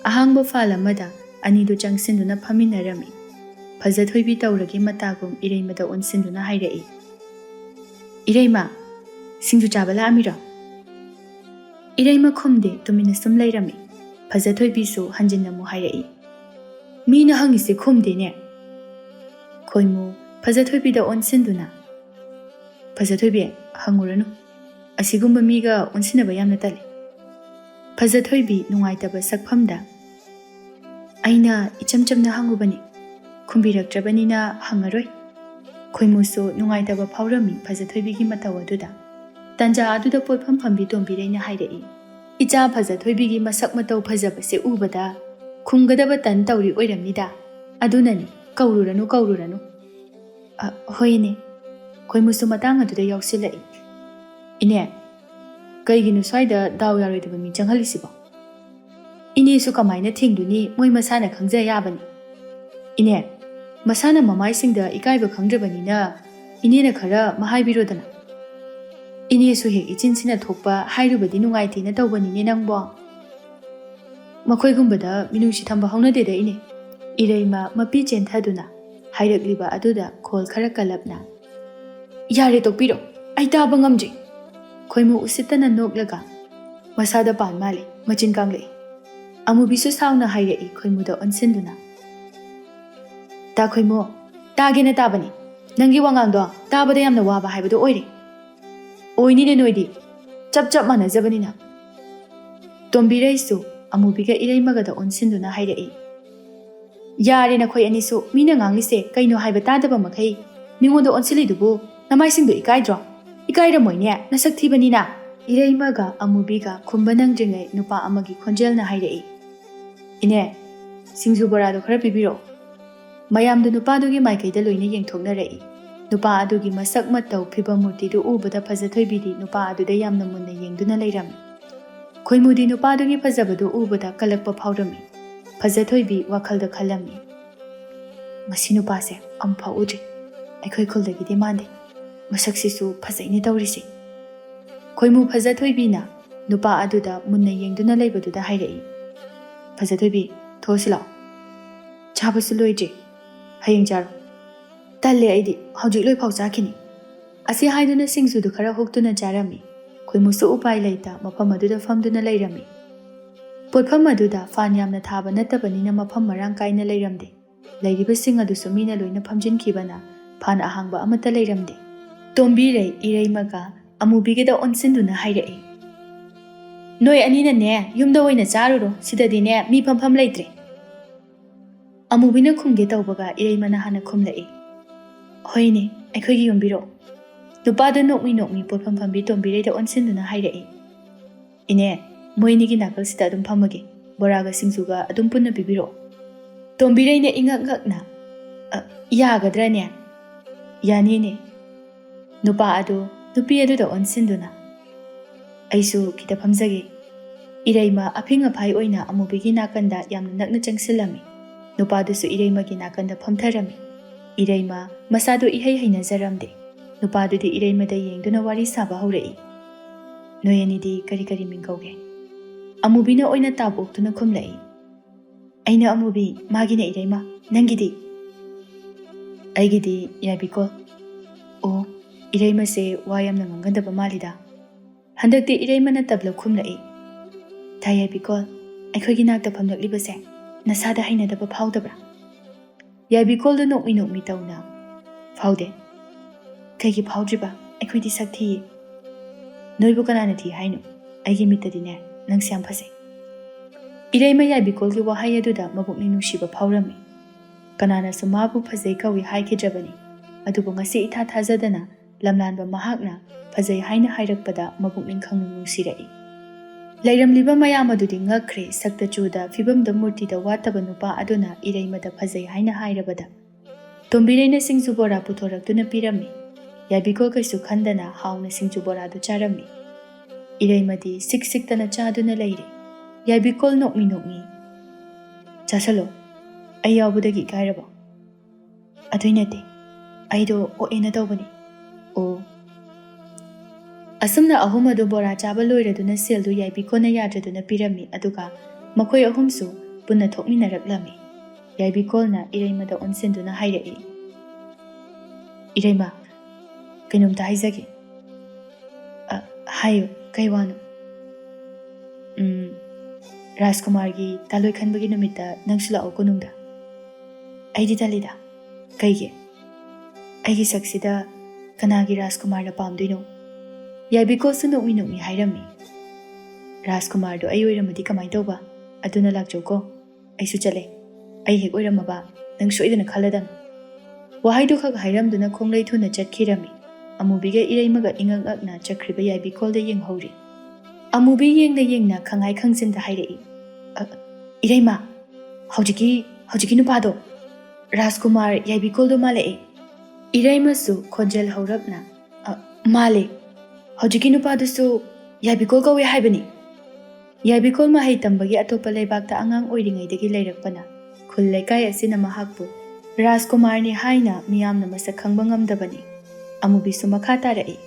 ꯑꯍꯥꯡꯕ ꯐꯥꯜ ꯑꯃꯗ ꯑꯅꯤꯗꯨ ꯆꯪꯁꯤꯟꯗꯨꯅ ꯐꯝꯃꯤꯟꯅꯔꯝꯃꯤ. ꯐꯖꯊꯣꯏꯕꯤ ꯇꯧꯔꯒꯤ ꯃꯇꯥꯒꯨꯝ ꯏꯔꯩꯃꯗ ꯑꯣꯟꯁꯤꯟꯗꯨꯅ ꯍꯥꯏꯔꯛꯏ. ꯏꯔꯩꯃ, ꯁꯤꯡꯖꯨ ꯆꯥꯕ ꯂꯥꯛꯑꯝꯃꯤꯔꯣ? ꯏꯔꯩꯃ ꯈꯨꯝꯗꯦ, ꯇꯨꯃꯤꯟꯅ ꯁꯨꯝ ꯂꯩꯔꯝꯃꯤ. ꯐꯖꯊꯣꯏꯕꯤꯁꯨ ꯍꯟꯖꯤꯟꯅ ꯑꯃꯨꯛ ꯍꯥꯏꯔꯛꯏ. ꯃꯤꯅ ꯍꯪꯉꯤꯁꯦ ꯈꯨꯝꯗꯦꯅꯦ. ꯈꯣꯏꯃꯨ ꯐꯖꯊꯣꯏꯕꯤꯗ ꯑꯣꯟꯁꯤꯟꯗꯨꯅ, ꯐꯖꯊꯣꯏꯕꯤ, ꯍꯪꯉꯨꯔꯅꯨ. ꯑꯁꯤꯒꯨꯝꯕ ꯃꯤꯒ ꯑꯣꯟꯁꯤꯟꯅꯕ ꯌꯥꯝꯅ ꯇꯜꯂꯤ. ꯐꯖꯊꯣꯏꯕꯤ ꯅꯨꯡꯉꯥꯏꯇꯕ ꯁꯛꯐꯝꯗ, ꯑꯩꯅ ꯏꯆꯝ ꯆꯝꯅ ꯍꯪꯉꯨꯕꯅꯤ. ꯈꯨꯝꯕꯤꯔꯛꯇ꯭ꯔꯕꯅꯤꯅ ꯍꯪꯉꯔꯣꯏ. ꯈꯣꯏꯃꯨꯁꯨ ꯅꯨꯡꯉꯥꯏꯇꯕ ꯐꯥꯎꯔꯝꯃꯤ ꯐꯖꯊꯣꯏꯕꯤꯒꯤ ꯃꯇꯧ ꯑꯗꯨꯗ. ꯇꯟꯖꯥ ꯑꯗꯨꯗ ꯄꯣꯠꯐꯝ ꯐꯝꯕꯤ ꯇꯣꯝꯕꯤꯔꯩꯅ ꯍꯥꯏꯔꯛꯏ. ꯏꯆꯥ ꯐꯖꯊꯣꯏꯕꯤꯒꯤ ꯃꯁꯛ ꯃꯇꯧ ꯐꯖꯕꯁꯦ ꯎꯕꯗ ꯈꯨꯝꯒꯗꯕ ꯇꯟ ꯇꯧꯔꯤ ꯑꯣꯏꯔꯝꯅꯤꯗ. ꯑꯗꯨꯅꯅꯤ, ꯀꯧꯔꯨꯔꯅꯨ. ꯍꯣꯏ ꯏꯅꯦ. ꯈꯣꯏꯃꯨꯁꯨ ꯃꯇꯥꯡ ꯑꯗꯨꯗ ꯌꯥꯎꯁꯤꯜꯂꯛꯏ. ꯏꯅꯦ, ꯀꯩꯒꯤꯅꯣ ꯁ꯭ꯋꯥꯏꯗ ꯗꯥꯎ ꯌꯥꯔꯣꯏꯗꯕ ꯃꯤ ꯆꯪꯍꯜꯂꯤꯁꯤꯕꯣ? ꯏꯅꯦꯁꯨ ꯀꯃꯥꯏꯅ ꯊꯤꯡꯗꯨꯅꯤ, ꯃꯣꯏ ꯃꯁꯥꯅ ꯈꯪꯖ ꯌꯥꯕꯅꯤ. ꯏꯅꯦ, ꯃꯁꯥꯅ ꯃꯃꯥꯏꯁꯤꯡꯗ ꯏꯀꯥꯏꯕ ꯈꯪꯗ꯭ꯔꯕꯅꯤꯅ ꯏꯅꯦꯅ ꯈꯔ ꯃꯍꯥꯏꯕꯤꯔꯣꯗꯅ. ꯏꯅꯦꯁꯨ ꯍꯦꯛ ꯏꯆꯤꯟꯁꯤꯅ ꯊꯣꯛꯄ ꯍꯥꯏꯔꯨꯕꯗꯤ ꯅꯨꯡꯉꯥꯏꯇꯦꯅ ꯇꯧꯕꯅꯤꯅꯦ ꯅꯪꯕꯣ. ꯃꯈꯣꯏꯒꯨꯝꯕꯗ ꯃꯤꯅꯨꯡꯁꯤ ꯊꯝꯕ ꯍꯧꯅꯗꯦꯗ ꯏꯅꯦ. ꯏꯔꯩꯃ ꯃꯄꯤ ꯆꯦꯟꯊꯗꯨꯅ ꯍꯥꯏꯔꯛꯂꯤꯕ ꯑꯗꯨꯗ ꯈꯣꯜ ꯈꯔ ꯀꯜꯂꯞꯅ, ꯌꯥꯔꯦ ꯇꯣꯛꯄꯤꯔꯣ, ꯑꯩ ꯇꯥꯕ ꯉꯝꯗ꯭ꯔꯤ. ꯈꯣꯏꯃꯨ ꯎꯁꯤꯠꯇꯅ ꯅꯣꯛꯂꯒ, ꯃꯁꯥꯗ ꯄꯥꯟ ꯃꯥꯜꯂꯤ, ꯃꯆꯤꯟ ꯀꯥꯡꯂꯛꯏ. ꯑꯃꯨꯕꯤꯁꯨ ꯁꯥꯎꯅ ꯍꯥꯏꯔꯛꯏ ꯈꯣꯏꯃꯨꯗ ꯑꯣꯟꯁꯤꯟꯗꯨꯅ. ꯇꯥ ꯈꯣꯏꯃꯨ, ꯇꯥꯒꯦꯅ ꯇꯥꯕꯅꯤ. ꯅꯪꯒꯤ ꯋꯥꯉꯥꯡꯗꯣ ꯇꯥꯕꯗ ꯌꯥꯝꯅ ꯋꯥꯕ ꯍꯥꯏꯕꯗꯣ ꯑꯣꯏꯔꯦ. ꯑꯣꯏꯅꯤꯅꯦ ꯅꯣꯏꯗꯤ, ꯆꯞ ꯃꯥꯟꯅꯖꯕꯅꯤꯅ. ꯇꯣꯝꯕꯤꯔꯩꯁꯨ ꯑꯃꯨꯕꯤꯒ ꯏꯔꯩꯃꯒꯗ ꯑꯣꯟꯁꯤꯟꯗꯨꯅ ꯍꯥꯏꯔꯛꯏ. ꯌꯥꯔꯦ ꯅꯈꯣꯏ ꯑꯅꯤꯁꯨ, ꯃꯤꯅ ꯉꯥꯡꯂꯤꯁꯦ ꯀꯩꯅꯣ ꯍꯥꯏꯕ ꯇꯥꯗꯕ ꯃꯈꯩ ꯃꯤꯉꯣꯟꯗ ꯑꯣꯟꯁꯤꯜꯂꯤꯗꯨꯕꯨ ꯅꯃꯥꯏꯁꯤꯡꯗꯣ ꯏꯀꯥꯏꯗ꯭ꯔꯣ? ꯏꯀꯥꯏꯔꯝꯃꯣꯏꯅꯦ, ꯅꯁꯛ ꯊꯤꯕꯅꯤꯅ. ꯏꯔꯩꯃꯒ ꯑꯃꯨꯕꯤꯒ ꯈꯨꯝꯕ ꯅꯪꯗ꯭ꯔꯤꯉꯩ ꯅꯨꯄꯥ ꯑꯃꯒꯤ ꯈꯣꯟꯖꯦꯜꯅ ꯍꯥꯏꯔꯛꯏ. ꯏꯅꯦ, ꯁꯤꯡꯖꯨ ꯕꯣꯔꯥꯗꯣ ꯈꯔ ꯄꯤꯕꯤꯔꯛꯑꯣ. ꯃꯌꯥꯝꯗꯨ ꯅꯨꯄꯥꯗꯨꯒꯤ ꯃꯥꯏꯀꯩꯗ ꯂꯣꯏꯅ ꯌꯦꯡꯊꯣꯛꯅꯔꯛꯏ. ꯅꯨꯄꯥ ꯑꯗꯨꯒꯤ ꯃꯁꯛ ꯃꯇꯧ ꯐꯤꯕꯝ ꯃꯨꯔꯇꯤꯗꯨ ꯎꯕꯗ ꯐꯖꯊꯣꯏꯕꯤꯗꯤ ꯅꯨꯄꯥ ꯑꯗꯨꯗ ꯌꯥꯝꯅ ꯃꯨꯟꯅ ꯌꯦꯡꯗꯨꯅ ꯂꯩꯔꯝꯃꯤ. ꯈꯣꯏꯃꯨꯗꯤ ꯅꯨꯄꯥꯗꯨꯒꯤ ꯐꯖꯕꯗꯨ ꯎꯕꯗ ꯀꯜꯂꯛꯄ ꯐꯥꯎꯔꯝꯃꯤ. ꯐꯖꯊꯣꯏꯕꯤ ꯋꯥꯈꯜꯗ ꯈꯜꯂꯝꯃꯤ. ꯃꯁꯤ ꯅꯨꯄꯥꯁꯦ ꯑꯃꯨꯛꯐꯥꯎ ꯎꯗ꯭ꯔꯤ. ꯑꯩꯈꯣꯏ ꯈꯨꯜꯗꯒꯤꯗꯤ ꯃꯥꯟꯗꯦ. ꯃꯁꯛꯁꯤꯁꯨ ꯐꯖꯩꯅꯦ ꯇꯧꯔꯤꯁꯤ. ꯈꯣꯏꯃꯨ ꯐꯖꯊꯣꯏꯕꯤꯅ ꯅꯨꯄꯥ ꯑꯗꯨꯗ ሙነ ꯌꯦꯡꯗꯨꯅ ꯂꯩꯕꯗꯨꯗ ꯍꯥꯏꯔꯛꯏ. ꯐꯖꯊꯣꯏꯕꯤ, ꯊꯣꯛꯑꯁꯤ ꯂꯥꯛꯑꯣ. ꯆꯥꯕꯁꯨ ꯂꯣꯏꯗ꯭ꯔꯤ. ꯍꯌꯦꯡ ꯆꯥꯔꯣ. ꯇꯜꯂꯦ ꯑꯩꯗꯤ, ꯍꯧꯖꯤꯛ ꯂꯣꯏꯐꯥꯎ ꯆꯥꯈꯤꯅꯤ. ꯑꯁꯤ ꯍꯥꯏꯗꯨꯅ ꯁꯤꯡꯖꯨꯗꯨ ꯈꯔ ꯍꯨꯛꯇꯨꯅ ꯆꯥꯔꯝꯃꯤ. ꯈꯣꯏꯃꯨꯁꯨ ꯎꯄꯥꯏ ꯂꯩꯇ ꯃꯐꯝ ꯑꯗꯨꯗ ꯐꯝꯗꯨꯅ ꯂꯩꯔꯝꯃꯤ. ꯄꯣꯠꯐꯝ ꯑꯗꯨꯗ ꯐꯥꯟ ꯌꯥꯝꯅ ꯊꯥꯕ ꯅꯠꯇꯕꯅꯤꯅ ꯃꯐꯝ ꯃꯔꯥꯡ ꯀꯥꯏꯅ ꯂꯩꯔꯝꯗꯦ. ꯂꯩꯔꯤꯕꯁꯤꯡ ꯑꯗꯨꯁꯨ ꯃꯤꯅ ꯂꯣꯏꯅ ꯐꯝꯖꯤꯟꯈꯤꯕꯅ ꯐꯥꯟ ꯑꯍꯥꯡꯕ ꯑꯃꯠꯇ ꯂꯩꯔꯝꯗꯦ. ꯇꯣꯝꯕꯤꯔꯩ ꯏꯔꯩꯃꯒ ꯑꯃꯨꯕꯤꯒꯗ ꯑꯣꯟꯁꯤꯟꯗꯨꯅ ꯍꯥꯏꯔꯛꯏ. ꯅꯣꯏ ꯑꯅꯤꯅꯅꯦ ꯌꯨꯝꯗ ꯑꯣꯏꯅ ꯆꯥꯔꯨꯔꯣ, ꯁꯤꯗꯗꯤꯅꯦ ꯃꯤ ꯐꯝꯐꯝ ꯂꯩꯇ꯭ꯔꯦ. ꯑꯃꯨꯕꯤꯅ ꯈꯨꯝꯒꯦ ꯇꯧꯕꯒ ꯏꯔꯩꯃꯅ ꯍꯥꯟꯅ ꯈꯨꯝꯂꯛꯏ. ꯍꯣꯏꯅꯦ, ꯑꯩꯈꯣꯏꯒꯤ ꯌꯣꯟꯕꯤꯔꯛꯑꯣ. ꯅꯨꯄꯥꯗ ꯅꯣꯛꯃꯤ ꯄꯣꯠꯐꯝ ꯐꯝꯕꯤ ꯇꯣꯝꯕꯤꯔꯩꯗ ꯑꯣꯟꯁꯤꯟꯗꯨꯅ ꯍꯥꯏꯔꯛꯏ. ꯏꯅꯦ, ꯃꯣꯏꯅꯤꯒꯤ ꯅꯥꯀꯜꯁꯤꯗ ꯑꯗꯨꯝ ꯐꯝꯃꯒꯦ. ꯕꯣꯔꯥꯒ ꯁꯤꯡꯖꯨꯒ ꯑꯗꯨꯝ ꯄꯨꯟꯅ ꯄꯤꯕꯤꯔꯛꯑꯣ. ꯇꯣꯝꯕꯤꯔꯩꯅ ꯏꯉꯛ ꯉꯛꯅ, ꯌꯥꯒꯗ꯭ꯔꯅꯦ? ꯌꯥꯅꯤꯅꯦ. ꯅꯨꯄꯥ ꯑꯗꯨ ꯅꯨꯄꯤ ꯑꯗꯨꯗ ꯑꯣꯟꯁꯤꯟꯗꯨꯅ, ꯑꯩꯁꯨ ꯈꯤꯇ ꯐꯝꯖꯒꯦ. ꯏꯔꯩꯃ ꯑꯐꯤꯡ ꯑꯐꯥꯏ ꯑꯣꯏꯅ ꯑꯃꯨꯕꯤꯒꯤ ナꯀꯟꯗ ꯌꯥꯝꯅ ꯅꯛꯅ ꯆꯪꯁꯤꯜꯂꯝꯃꯤ. ꯅꯨꯄꯥꯗꯨꯁꯨ ꯏꯔꯩꯃꯒꯤ ナꯀꯟꯗ ꯐꯝꯊꯔꯝꯃꯤ. ꯏꯔꯩꯃ ꯃꯁꯥꯗꯨ ꯏꯍꯩ ꯍꯩꯅꯖꯔꯝꯗꯦ. ꯅꯨꯄꯥꯗꯨꯗꯤ ꯏꯔꯩꯃꯗ ꯌꯦꯡꯗꯨꯅ ꯋꯥꯔꯤ ꯁꯥꯕ ꯍꯧꯔꯛꯏ. ꯅꯣꯏ ꯑꯅꯤꯗꯤ ꯀꯔꯤ ꯃꯤꯡ ꯀꯧꯒꯦ? ꯑꯃꯨꯕꯤꯅ ꯑꯣꯏꯅ ꯇꯥꯞ ꯑꯣꯛꯇꯨꯅ ꯈꯨꯝꯂꯛꯏ. ꯑꯩꯅ ꯑꯃꯨꯕꯤ, ꯃꯥꯒꯤꯅ ꯏꯔꯩꯃ. ꯅꯪꯒꯤꯗꯤ? ꯑꯩꯒꯤꯗꯤ ꯌꯥꯏꯕꯤꯀꯣꯜ. ꯑꯣ, ꯏꯔꯩꯃꯁꯦ ꯋꯥ ꯌꯥꯝꯅ ꯉꯥꯡꯒꯟꯗꯕ ꯃꯥꯜꯂꯤꯗ. ꯍꯟꯗꯛꯇꯤ ꯏꯔꯩꯃꯅ ꯇꯞꯂ ꯈꯨꯝꯂꯛꯏ. ꯇꯥ ꯌꯥꯏꯕꯤꯀꯣꯜ, ꯑꯩꯈꯣꯏꯒꯤ ꯅꯥꯛꯇ ꯐꯝꯂꯛꯂꯤꯕꯁꯦ ꯅꯁꯥꯗ ꯍꯩꯅꯗꯕ ꯐꯥꯎꯗꯕ꯭ꯔꯥ? ꯌꯥꯏꯕꯤꯀꯣꯜꯗ ꯅꯣꯛꯃꯤ ꯅꯣꯛꯃꯤ ꯇꯧꯅ ꯐꯥꯎꯗꯦ. ꯀꯩꯒꯤ ꯐꯥꯎꯗ꯭ꯔꯤꯕ? ꯑꯩꯈꯣꯏꯗꯤ ꯁꯛ ꯊꯤꯌꯦ. ꯅꯣꯏꯕꯨ ꯀꯅꯥꯅ ꯊꯤ ꯍꯥꯏꯅꯣ? ꯑꯩꯒꯤ ꯃꯤꯠꯇꯗꯤꯅꯦ ꯅꯪꯁꯦ ꯌꯥꯝ ꯐꯖꯩ. ꯏꯔꯩꯃ ꯌꯥꯏꯕꯤꯀꯣꯜꯒꯤ ꯋꯥꯍꯩ ꯑꯗꯨꯗ ꯃꯕꯨꯛꯅꯤꯡ ꯅꯨꯡꯁꯤꯕ ꯐꯥꯎꯔꯝꯃꯤ. ꯀꯅꯥꯅꯁꯨ ꯃꯥꯕꯨ ꯐꯖꯩ ꯀꯧꯏ ꯍꯥꯏꯈꯤꯗ꯭ꯔꯕꯅꯤ. ꯑꯗꯨꯕꯨ ꯉꯁꯤ ꯏꯊꯥ ꯊꯥꯖꯗꯅ ꯂꯝꯂꯥꯟꯕ ꯃꯍꯥꯛꯅ ꯐꯖꯩ ꯍꯥꯏꯅ ꯍꯥꯏꯔꯛꯄꯗ ꯃꯕꯨꯛꯅꯤꯡ ꯈꯪꯅꯨꯡ ꯅꯨꯡꯁꯤꯔꯛꯏ. ꯂꯩꯔꯝꯂꯤꯕ ꯃꯌꯥꯝ ꯑꯗꯨꯗꯤ ꯉꯛꯈ꯭ꯔꯦ. ꯁꯛꯇ ꯆꯨꯗ ꯐꯤꯕꯝꯗ ꯃꯨꯔꯇꯤꯗ ꯋꯥꯠꯇꯕ ꯅꯨꯄꯥ ꯑꯗꯨꯅ ꯏꯔꯩꯃꯗ ꯐꯖꯩ ꯍꯥꯏꯅ ꯍꯥꯏꯔꯕꯗ. ꯇꯣꯝꯕꯤꯔꯩꯅ ꯁꯤꯡꯖꯨ ꯕꯣꯔꯥ ꯄꯨꯊꯣꯔꯛꯇꯨꯅ ꯄꯤꯔꯝꯃꯤ. ꯌꯥꯏꯕꯤꯀꯣꯜ ꯀꯩꯁꯨ ꯈꯟꯗꯅ ꯍꯥꯎꯅ ꯁꯤꯡꯖꯨ ꯕꯣꯔꯥꯗꯨ ꯆꯥꯔꯝꯃꯤ. ꯏꯔꯩꯃꯗꯤ ꯁꯤꯛ ꯁꯤꯛꯇꯅ ꯆꯥꯗꯨꯅ ꯂꯩꯔꯦ. ꯌꯥꯏꯕꯤꯀꯣꯜ ꯅꯣꯛꯃꯤ ꯅꯣꯛꯃꯤ ꯆꯥꯁꯜꯂꯣ. ꯑꯩ ꯌꯥꯎꯕꯗꯒꯤ ꯏꯀꯥꯏꯔꯕꯣ? ꯑꯗꯨꯏ ꯅꯠꯇꯦ, ꯑꯩꯗꯣ ꯑꯣꯛꯑꯦꯅ ꯇꯧꯕꯅꯤ. ꯑꯣ. ꯑꯁꯨꯝꯅ ꯑꯍꯨꯝ ꯑꯗꯨ ꯕꯣꯔꯥ ꯆꯥꯕ ꯂꯣꯏꯔꯗꯨꯅ ꯁꯦꯜꯗꯨ ꯌꯥꯏꯕꯤꯀꯣꯜꯅ ꯌꯥꯗ꯭ꯔꯗꯨꯅ ꯄꯤꯔꯝꯃꯤ. ꯑꯗꯨꯒ ꯃꯈꯣꯏ ꯑꯍꯨꯝꯁꯨ ꯄꯨꯟꯅ ꯊꯣꯛꯃꯤꯟꯅꯔꯛꯂꯝꯃꯤ. ꯌꯥꯏꯕꯤꯀꯣꯜꯅ ꯏꯔꯩꯃꯗ ꯑꯣꯟꯁꯤꯟꯗꯨꯅ ꯍꯥꯏꯔꯛꯏ. ꯏꯔꯩꯃ, ꯀꯩꯅꯣꯝꯇ ꯍꯥꯏꯖꯒꯦ. ꯍꯥꯏꯌꯨ, ꯀꯩ ꯋꯥꯅꯣ? ꯔꯥꯖꯀꯨꯃꯥꯔꯒꯤ ꯇꯥꯂꯣꯏ ꯈꯟꯕꯒꯤ ꯅꯨꯃꯤꯠꯇ ꯅꯪꯁꯨ ꯂꯥꯛꯑꯣ ꯀꯣꯅꯨꯡꯗ. ꯑꯩꯗꯤ ꯇꯜꯂꯤꯗ. ꯀꯩꯒꯤ? ꯑꯩꯒꯤ ꯁꯛꯁꯤꯗ ꯀꯅꯥꯒꯤ ꯔꯥꯖꯀꯨꯃꯥꯔꯅ ꯄꯥꯝꯗꯣꯏꯅꯣ? ꯌꯥꯏꯕꯤꯀꯣꯜꯁꯨ ꯅꯣꯛꯃꯤ ꯅꯣꯛꯃꯤ ꯍꯥꯏꯔꯝꯃꯤ. ꯔꯥꯖꯀꯨꯃꯥꯔꯗꯣ ꯑꯩ ꯑꯣꯏꯔꯝꯃꯗꯤ ꯀꯃꯥꯏꯅ ꯇꯧꯕ? ꯑꯗꯨꯅ ꯂꯥꯛꯆꯧꯀꯣ. ꯑꯩꯁꯨ ꯆꯠꯂꯦ. ꯑꯩ ꯍꯦꯛ ꯑꯣꯏꯔꯝꯃꯕ ꯅꯪ ꯁꯣꯏꯗꯅ ꯈꯜꯂꯗꯝꯅꯤ. ꯋꯥꯍꯩꯗꯨ ꯈꯛ ꯍꯥꯏꯔꯝꯗꯨꯅ ꯈꯣꯡꯂꯩ ꯊꯨꯅ ꯆꯠꯈꯤꯔꯝꯃꯤ. ꯑꯃꯨꯕꯤꯒ ꯏꯔꯩꯃꯒ ꯏꯉꯛ ꯉꯛꯅ ꯆꯠꯈ꯭ꯔꯤꯕ ꯌꯥꯏꯕꯤꯀꯣꯜꯗ ꯌꯦꯡꯍꯧꯔꯤ. ꯑꯃꯨꯕꯤ ꯌꯦꯡꯅ ꯌꯦꯡꯅ ꯈꯪꯍꯥꯏ ꯈꯪꯖꯤꯟꯗ ꯍꯥꯏꯔꯛꯏ. ꯏꯔꯩꯃ, ꯍꯧꯖꯤꯛꯀꯤ ꯅꯨꯄꯥꯗꯣ ꯔꯥꯖꯀꯨꯃꯥꯔ ꯌꯥꯏꯕꯤꯀꯣꯜꯗꯣ ꯃꯥꯜꯂꯛꯑꯦ. ꯏꯔꯩꯃꯁꯨ ꯈꯣꯟꯖꯦꯜ ꯍꯧꯔꯞꯅ ꯃꯥꯜꯂꯦ. ꯍꯧꯖꯤꯛꯀꯤ ꯅꯨꯄꯥꯗꯨꯁꯨ ꯌꯥꯏꯕꯤꯀꯣꯜ ꯀꯧꯋꯦ ꯍꯥꯏꯕꯅꯤ. ꯌꯥꯏꯕꯤꯀꯣꯜ ꯃꯍꯩ ꯇꯝꯕꯒꯤ ꯑꯇꯣꯞꯄ ꯂꯩꯕꯥꯛꯇ ꯑꯉꯥꯡ ꯑꯣꯏꯔꯤꯉꯩꯗꯒꯤ ꯂꯩꯔꯛꯄꯅ ꯈꯨꯜ ꯂꯩꯀꯥꯏ ꯑꯁꯤꯅ ꯃꯍꯥꯛꯄꯨ ꯔꯥꯖꯀꯨꯃꯥꯔꯅꯤ ꯍꯥꯏꯅ ꯃꯤꯌꯥꯝꯅ ꯃꯁꯛ ꯈꯪꯕ ꯉꯝꯗꯕꯅꯤ. ꯑꯃꯨꯕꯤꯁꯨ ꯃꯈꯥ ꯇꯥꯔꯛꯏ.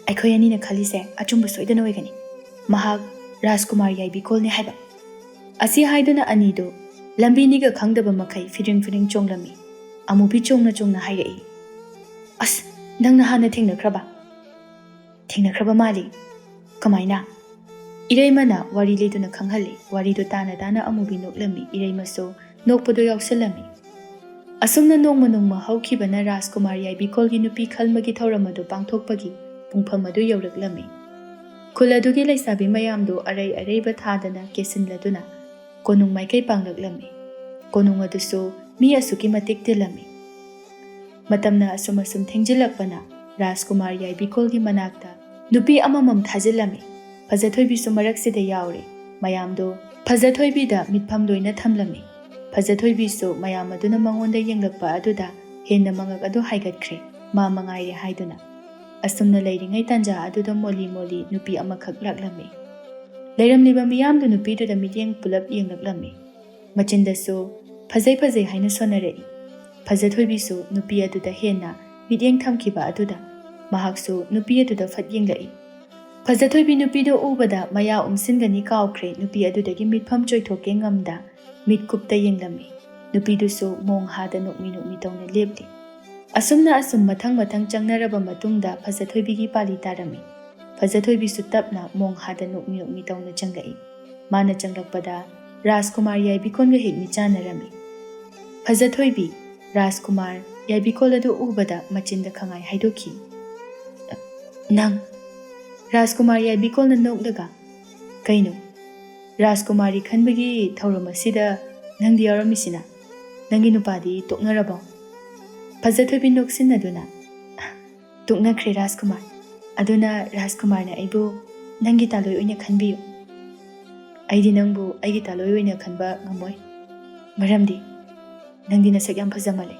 ꯑꯩꯈꯣꯏ ꯑꯅꯤꯅ ꯈꯜꯂꯤꯁꯦ ꯑꯆꯨꯝꯕ ꯁꯣꯏꯗꯅ ꯑꯣꯏꯒꯅꯤ. ꯃꯍꯥꯛ ꯔꯥꯖꯀꯨꯃꯥꯔ ꯌꯥꯏꯕꯤꯀꯣꯜꯅꯤ ꯍꯥꯏꯕ. ꯑꯁꯤ ꯍꯥꯏꯗꯨꯅ ꯑꯅꯤꯗꯨ ꯂꯝꯕꯤꯅꯤꯒ ꯈꯪꯗꯕ ꯃꯈꯩ ꯐꯤꯔꯤꯡ ꯐꯤꯔꯤꯡ ꯆꯣꯡꯂꯝꯃꯤ. ꯑꯃꯨꯕꯤ ꯆꯣꯡꯅ ꯆꯣꯡꯅ ꯍꯥꯏꯔꯛꯏ. ꯑꯁ, ꯅꯪꯅ ꯍꯥꯟꯅ ꯊꯦꯡꯅꯈ꯭ꯔꯕ? ꯊꯦꯡꯅꯈ꯭ꯔꯕ ꯃꯥꯜꯂꯤ. ꯀꯃꯥꯏꯅ? ꯏꯔꯩꯃꯅ ꯋꯥꯔꯤ ꯂꯤꯗꯨꯅ ꯈꯪꯍꯜꯂꯤ. ꯋꯥꯔꯤꯗꯨ ꯇꯥꯅ ꯇꯥꯅ ꯑꯃꯨꯕꯤ ꯅꯣꯛꯂꯝꯃꯤ. ꯏꯔꯩꯃꯁꯨ ꯅꯣꯛꯄꯗꯨ ꯌꯥꯎꯁꯜꯂꯝꯃꯤ. ꯑꯁꯨꯝꯅ ꯅꯣꯡꯃ ꯅꯣꯡꯃ ꯍꯧꯈꯤꯕꯅ ꯔꯥꯖꯀꯨꯃꯥꯔ ꯌꯥꯏꯕꯤꯀꯣꯜꯒꯤ ꯅꯨꯄꯤ ꯈꯜꯃꯒꯤ ꯊꯧꯔꯝ ꯑꯗꯨ ꯄꯥꯡꯊꯣꯛꯄꯒꯤ ꯄꯨꯡꯐꯝ ꯑꯗꯨ ꯌꯧꯔꯛꯂꯝꯃꯤ. ꯈꯨꯜ ꯑꯗꯨꯒꯤ ꯂꯩꯁꯥꯕꯤ ꯃꯌꯥꯝꯗꯨ ꯑꯔꯩ ꯑꯔꯩꯕ ꯊꯥꯗꯅ ꯀꯦꯁꯤꯟꯂꯗꯨꯅ ꯀꯣꯅꯨꯡ ꯃꯥꯏꯀꯩ ꯄꯥꯡꯂꯛꯂꯝꯃꯤ. ꯀꯣꯅꯨꯡ ꯑꯗꯨꯁꯨ ꯃꯤ ꯑꯁꯨꯛꯀꯤ ꯃꯇꯤꯛ ꯇꯤꯜꯂꯝꯃꯤ. ꯃꯇꯝꯅ ꯑꯁꯨꯝ ꯑꯁꯨꯝ ꯊꯦꯡꯖꯤꯜꯂꯛꯄꯅ ꯔꯥꯖꯀꯨꯃꯥꯔ ꯌꯥꯏꯕꯤꯀꯣꯜꯒꯤ ꯃꯅꯥꯛꯇ ꯅꯨꯄꯤ ꯑꯃꯃꯝ ꯊꯥꯖꯤꯜꯂꯝꯃꯤ. ꯐꯖꯊꯣꯏꯕꯤꯁꯨ ꯃꯔꯛꯁꯤꯗ ꯌꯥꯎꯔꯦ. ꯃꯌꯥꯝꯗꯣ ꯐꯖꯊꯣꯏꯕꯤꯗ ꯃꯤꯠꯐꯝ ꯂꯣꯏꯅ ꯊꯝꯂꯝꯃꯤ. ꯐꯖꯊꯣꯏꯕꯤꯁꯨ ꯃꯌꯥꯝ ꯑꯗꯨꯅ ꯃꯉꯣꯟꯗ ꯌꯦꯡꯂꯛꯄ ꯑꯗꯨꯗ ꯍꯦꯟꯅ ꯃꯉꯛ ꯑꯗꯨ ꯍꯥꯏꯒꯠꯈ꯭ꯔꯦ. ꯃꯥ ꯃꯉꯥꯏꯔꯦ ꯍꯥꯏꯗꯨꯅ. ꯑꯁꯨꯝꯅ ꯂꯩꯔꯤꯉꯩ ꯇꯥꯟꯖꯥ ꯑꯗꯨꯗ ꯃꯣꯂꯤ ꯃꯣꯂꯤ ꯅꯨꯄꯤ ꯑꯃꯈꯛ ꯂꯥꯛꯂꯝꯃꯤ. ꯂꯩꯔꯝꯂꯤꯕ ꯃꯤꯌꯥꯝꯗꯨ ꯅꯨꯄꯤꯗꯨꯗ ꯃꯤꯠꯌꯦꯡ ꯄꯨꯂꯞ ꯌꯦꯡꯂꯛꯂꯝꯃꯤ. ꯃꯆꯤꯟꯗꯁꯨ ꯐꯖꯩ ꯐꯖꯩ ꯍꯥꯏꯅ ꯁꯣꯟꯅꯔꯛꯏ. ꯐꯖꯊꯣꯏꯕꯤꯁꯨ ꯅꯨꯄꯤ ꯑꯗꯨꯗ ꯍꯦꯟꯅ ꯃꯤꯠꯌꯦꯡ ꯊꯝꯈꯤꯕ ꯑꯗꯨꯗ ꯃꯍꯥꯛꯁꯨ ꯅꯨꯄꯤ ꯑꯗꯨꯗ ꯐꯠ ꯌꯦꯡꯂꯛꯏ. ꯐꯖꯊꯣꯏꯕꯤ ꯅꯨꯄꯤꯗꯨ ꯎꯕꯗ ꯃꯌꯥ ꯎꯝꯁꯤꯟꯒꯅꯤ ꯀꯥꯎꯈ꯭ꯔꯦ. ꯅꯨꯄꯤ ꯑꯗꯨꯗꯒꯤ ꯃꯤꯠꯐꯝ ꯆꯣꯏꯊꯣꯛꯀꯦ ꯉꯝꯗ ꯃꯤꯠ ꯀꯨꯞꯇ ꯌꯦꯡꯂꯝꯃꯤ. ꯅꯨꯄꯤꯗꯨꯁꯨ ꯃꯣꯡ ꯍꯥꯗ ꯅꯣꯛꯃꯤ ꯅꯣꯛꯃꯤ ꯇꯧꯅ ꯂꯦꯞꯂꯤ. ꯑꯁꯨꯝꯅ ꯑꯁꯨꯝ ꯃꯊꯪ ꯃꯊꯪ ꯆꯪꯅꯔꯕ ꯃꯇꯨꯡꯗ ꯐꯖꯊꯣꯏꯕꯤꯒꯤ ꯄꯥꯂꯤ ꯇꯥꯔꯝꯃꯤ. ꯐꯖꯊꯣꯏꯕꯤꯁꯨ ꯇꯞꯅ ꯃꯣꯡ ꯍꯥꯗ ꯅꯣꯛꯃꯤ ꯅꯣꯛꯃꯤ ꯇꯧꯅ ꯆꯪꯂꯛꯏ. ꯃꯥꯅ ꯆꯪꯂꯛꯄꯗ ꯔꯥꯖꯀꯨꯃꯥꯔ ꯌꯥꯏꯕꯤꯀꯣꯜꯒ ꯍꯦꯛ ꯃꯤꯆꯥꯟꯅꯔꯝꯃꯤ. ꯐꯖꯊꯣꯏꯕꯤ ꯔꯥꯖꯀꯨꯃꯥꯔ ꯌꯥꯏꯕꯤꯀꯣꯜ ꯑꯗꯨ ꯎꯕꯗ ꯃꯆꯤꯟꯗ ꯈꯪꯍꯥꯏ ꯍꯥꯏꯗꯣꯛꯈꯤ. ꯅꯪ? ꯔꯥꯖꯀꯨꯃꯥꯔ ꯌꯥꯏꯕꯤꯀꯣꯜꯅ ꯅꯣꯛꯂꯒ, ꯀꯩꯅꯣ, ꯔꯥꯖꯀꯨꯃꯥꯔꯤ ꯈꯟꯕꯒꯤ ꯊꯧꯔꯝ ꯑꯁꯤꯗ ꯅꯪꯗꯤ ꯌꯥꯎꯔꯝꯃꯤꯁꯤꯅ? ꯅꯪꯒꯤ ꯅꯨꯄꯥꯗꯤ ꯇꯣꯛꯅꯔꯕꯣ? ꯐꯖꯊꯣꯏꯕꯤ ꯅꯣꯛꯁꯤꯟꯅꯗꯨꯅ, ꯇꯣꯛꯅꯈ꯭ꯔꯦ ꯔꯥꯖꯀꯨꯃꯥꯔ. ꯑꯗꯨꯅ ꯔꯥꯖꯀꯨꯃꯥꯔꯅ ꯑꯩꯕꯨ ꯅꯪꯒꯤ ꯇꯥꯂꯣꯏ ꯑꯣꯏꯅ ꯈꯟꯕꯤꯌꯨ. ꯑꯩꯗꯤ ꯅꯪꯕꯨ ꯑꯩꯒꯤ ꯇꯥꯂꯣꯏ ꯑꯣꯏꯅ ꯈꯟꯕ ꯉꯝꯃꯣꯏ. ꯃꯔꯝꯗꯤ ꯅꯪꯗꯤ ꯅꯁꯛ ꯌꯥꯝ ꯐꯖꯃꯜꯂꯦ.